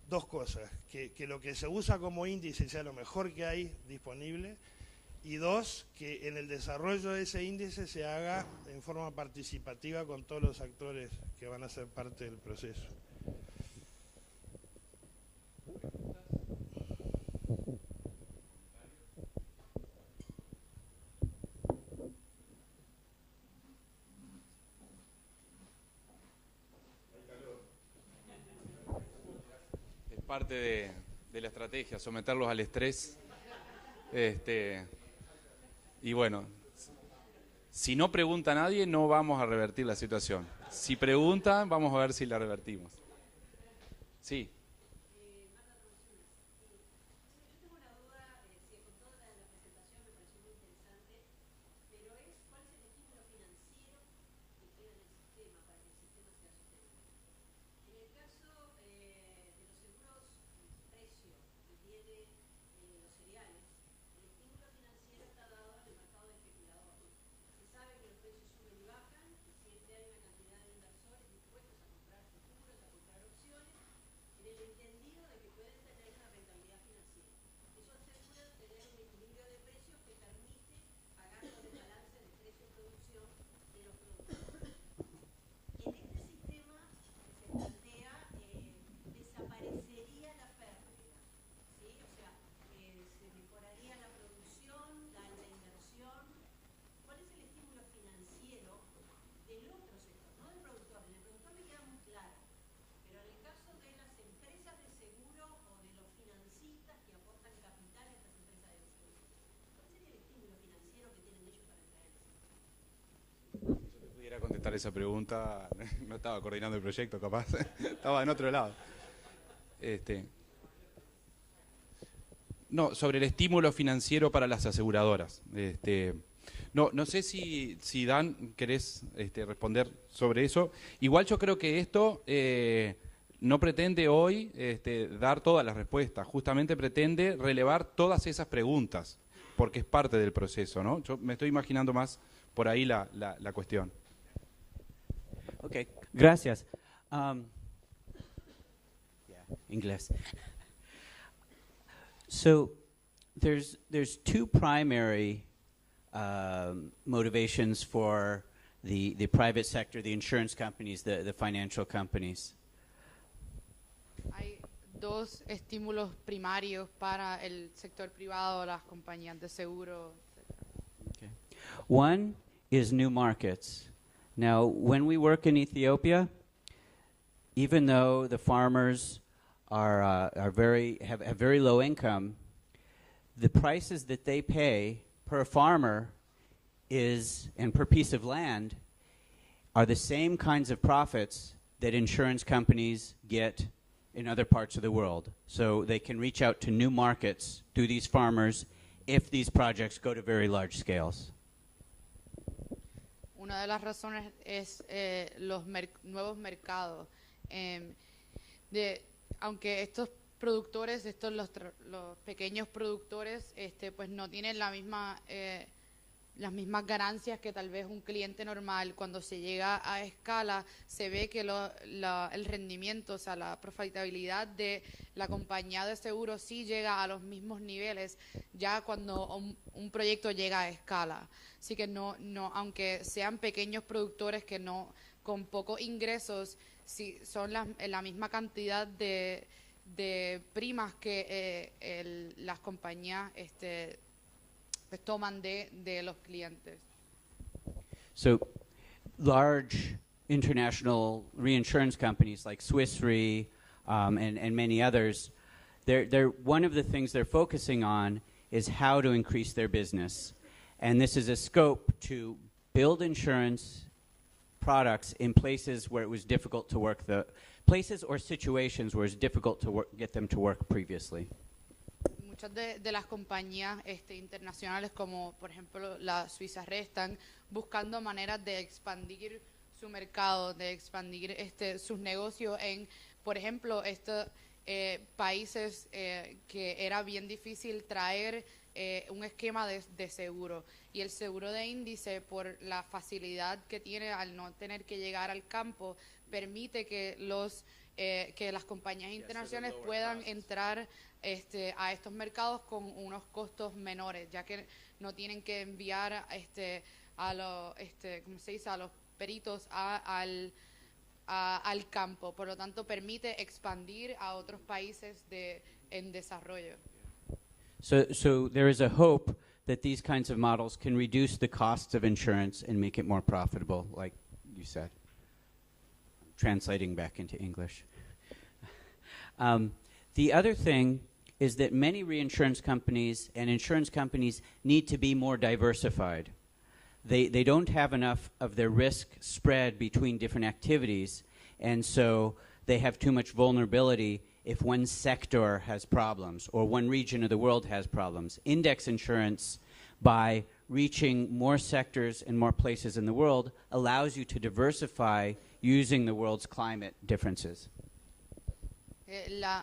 dos cosas, que lo que se usa como índice sea lo mejor que hay disponible, y dos, que en el desarrollo de ese índice se haga en forma participativa con todos los actores que van a ser parte del proceso. Es parte de la estrategia, someterlos al estrés. Y bueno, si no pregunta nadie, no vamos a revertir la situación. Si preguntan, vamos a ver si la revertimos. Sí. Contestar esa pregunta, no estaba coordinando el proyecto, capaz, estaba en otro lado. No, sobre el estímulo financiero para las aseguradoras. No sé si Dan, querés responder sobre eso. Igual yo creo que esto no pretende hoy dar todas las respuestas, justamente pretende relevar todas esas preguntas, porque es parte del proceso, ¿no? Yo me estoy imaginando más por ahí la cuestión. Okay, gracias. Inglés. So there's two primary motivations for the private sector, the insurance companies, the financial companies? Hay dos estímulos primarios para el sector privado, las compañías de seguro. Okay. One is new markets. Now, when we work in Ethiopia, even though the farmers have very low income, the prices that they pay per farmer and per piece of land are the same kinds of profits that insurance companies get in other parts of the world. So they can reach out to new markets through these farmers if these projects go to very large scales. Una de las razones es los nuevos mercados. Aunque estos productores, los pequeños productores, pues no tienen las mismas ganancias que tal vez un cliente normal. Cuando se llega a escala, se ve que el rendimiento, o sea, la profitabilidad de la compañía de seguro sí llega a los mismos niveles ya cuando un proyecto llega a escala. Así que no, aunque sean pequeños productores que no con pocos ingresos, sí son la misma cantidad de primas que las compañías pues toman de los clientes. So, large international reinsurance companies like Swiss Re and many others, one of the things they're focusing on is how to increase their business. And this is a scope to build insurance products in places where it was difficult to work, places or situations where it's difficult to get them to work previously. Muchas de las compañías internacionales, como por ejemplo la Suiza Re, están buscando maneras de expandir su mercado, de expandir sus negocios en, por ejemplo, países que era bien difícil traer un esquema de seguro. Y el seguro de índice, por la facilidad que tiene al no tener que llegar al campo, permite que las compañías internacionales puedan entrar a estos mercados con unos costos menores, ya que no tienen que enviar a los peritos al campo. Por lo tanto, permite expandir a otros países en desarrollo. So there is a hope that these kinds of models can reduce the costs of insurance and make it more profitable, like you said. Translating back into English. The other thing is that many reinsurance companies and insurance companies need to be more diversified. They don't have enough of their risk spread between different activities, and so they have too much vulnerability if one sector has problems or one region of the world has problems. Index insurance, by reaching more sectors and more places in the world, allows you to diversify using the world's climate differences.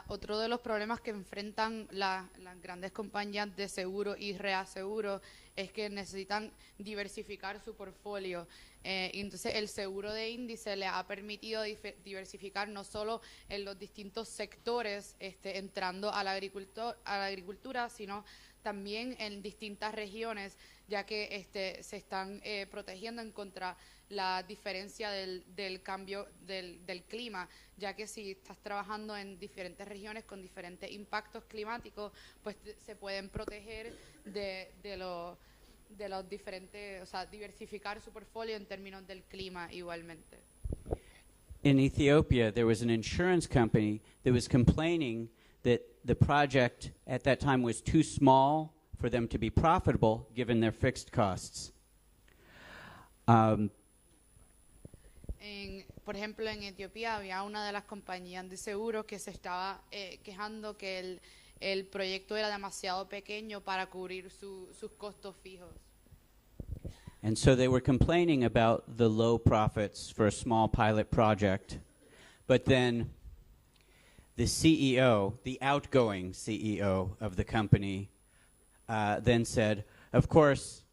Otro de los problemas que enfrentan las grandes compañías de seguro y reaseguro es que necesitan diversificar su portfolio. Entonces, el seguro de índice le ha permitido diversificar no solo en los distintos sectores, entrando a la agricultura, sino también en distintas regiones, ya que se están protegiendo en contra la diferencia del cambio del clima, ya que si estás trabajando en diferentes regiones con diferentes impactos climáticos, pues se pueden proteger de los diferentes, o sea, diversificar su portfolio en términos del clima igualmente. In Ethiopia, there was an insurance company that was complaining that the project at that time was too small for them to be profitable given their fixed costs. Por ejemplo, en Etiopía había una de las compañías de seguros que se estaba quejando que el proyecto era demasiado pequeño para cubrir sus costos fijos. And so they were complaining about the low profits for a small pilot project. But then the CEO, the outgoing CEO of the company, then said, of course,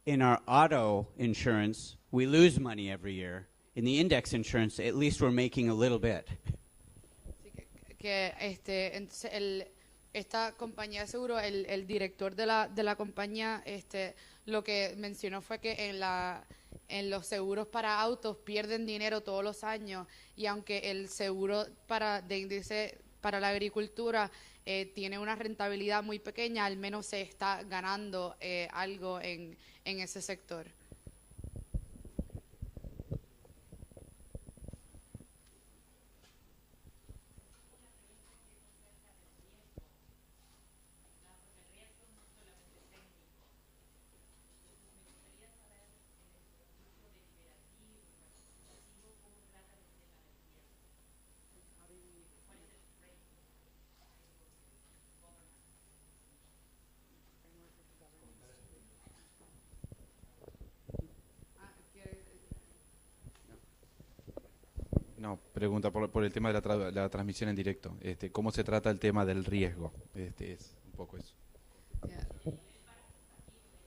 in our auto insurance, we lose money every year. In the index insurance, at least we're making a little bit. Entonces esta compañía de seguro, el director de la compañía, lo que mencionó fue que en los seguros para autos pierden dinero todos los años, y aunque el seguro de índice para la agricultura tiene una rentabilidad muy pequeña, al menos se está ganando algo en ese sector. No, pregunta por el tema de la transmisión en directo. ¿Cómo se trata el tema del riesgo? Es un poco eso. Yeah.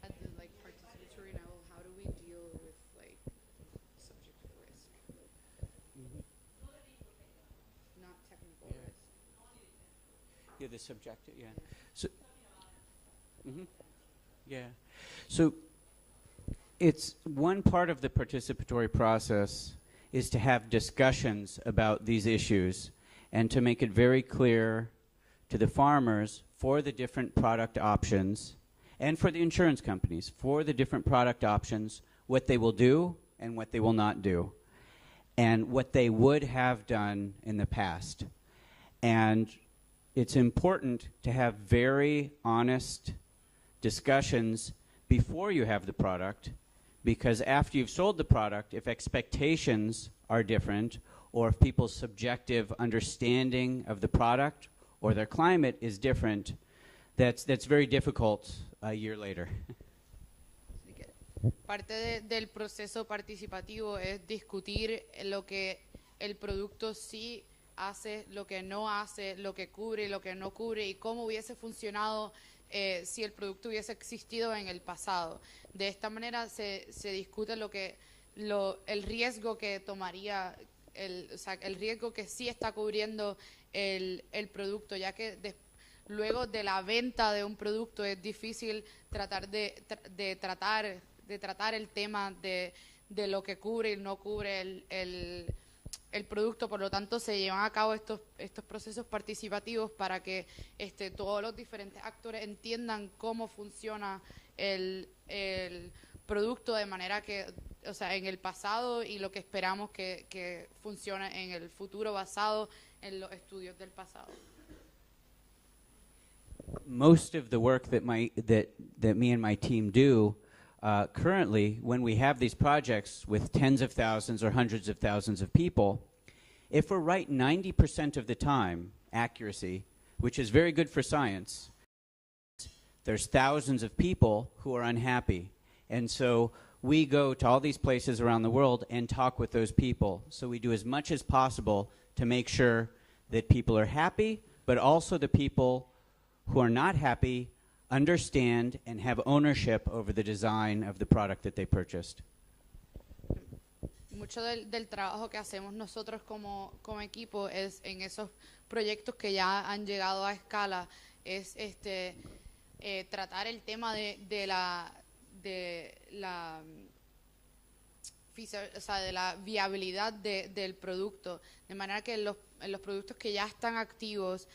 At the participatory level, how do we deal with subjective risk? Not technical risk. Yeah, the subjective, yeah. So, yeah. So it's one part of the participatory process is to have discussions about these issues and to make it very clear to the farmers for the different product options and for the insurance companies for the different product options, what they will do and what they will not do, and what they would have done in the past. And it's important to have very honest discussions before you have the product, because after you've sold the product, if expectations are different, or if people's subjective understanding of the product or their climate is different, that's very difficult a year later. Parte del proceso participativo es discutir lo que el producto sí hace, lo que no hace, lo que cubre y lo que no cubre, y cómo hubiese funcionado si el producto hubiese existido en el pasado. De esta manera se discute el riesgo que tomaría, el riesgo que sí está cubriendo el producto, ya que luego de la venta de un producto es difícil tratar de tratar el tema de lo que cubre y no cubre el producto. Por lo tanto, se llevan a cabo estos procesos participativos para que todos los diferentes actores entiendan cómo funciona el producto, de manera que, en el pasado, y lo que esperamos que funcione en el futuro basado en los estudios del pasado. Most of the work that me and my team do currently, when we have these projects with tens of thousands or hundreds of thousands of people, if we're right 90% of the time, accuracy, which is very good for science, there's thousands of people who are unhappy. And so we go to all these places around the world and talk with those people. So we do as much as possible to make sure that people are happy, but also the people who are not happy understand and have ownership over the design of the product that they purchased. Mucho del trabajo que hacemos nosotros como equipo es en esos proyectos que ya han llegado a escala, es tratar el tema de la viabilidad del producto, de manera que en los productos que ya están activos,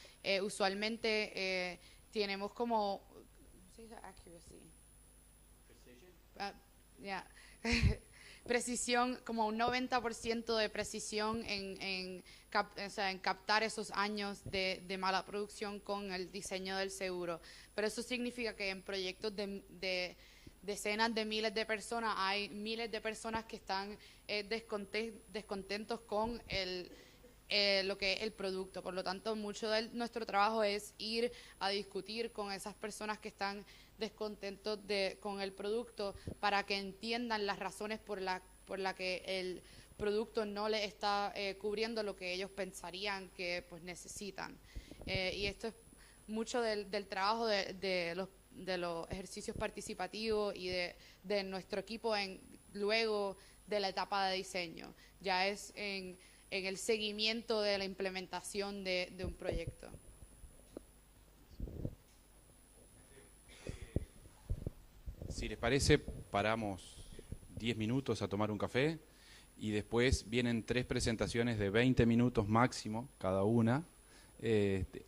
usualmente tenemos como accuracy. Precisión, como un 90% de precisión en captar esos años de mala producción con el diseño del seguro. Pero eso significa que en proyectos de decenas de miles de personas hay miles de personas que están descontentos con lo que es el producto. Por lo tanto, mucho de nuestro trabajo es ir a discutir con esas personas que están descontentos con el producto, para que entiendan las razones por la que el producto no les está cubriendo lo que ellos pensarían que pues necesitan. Y esto es mucho del trabajo de los ejercicios participativos y de nuestro equipo luego de la etapa de diseño. Ya es en el seguimiento de la implementación de un proyecto. Si les parece, paramos 10 minutos a tomar un café y después vienen 3 presentaciones de 20 minutos máximo cada una.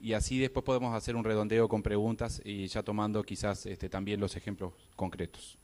Y así después podemos hacer un redondeo con preguntas y ya tomando quizás también los ejemplos concretos.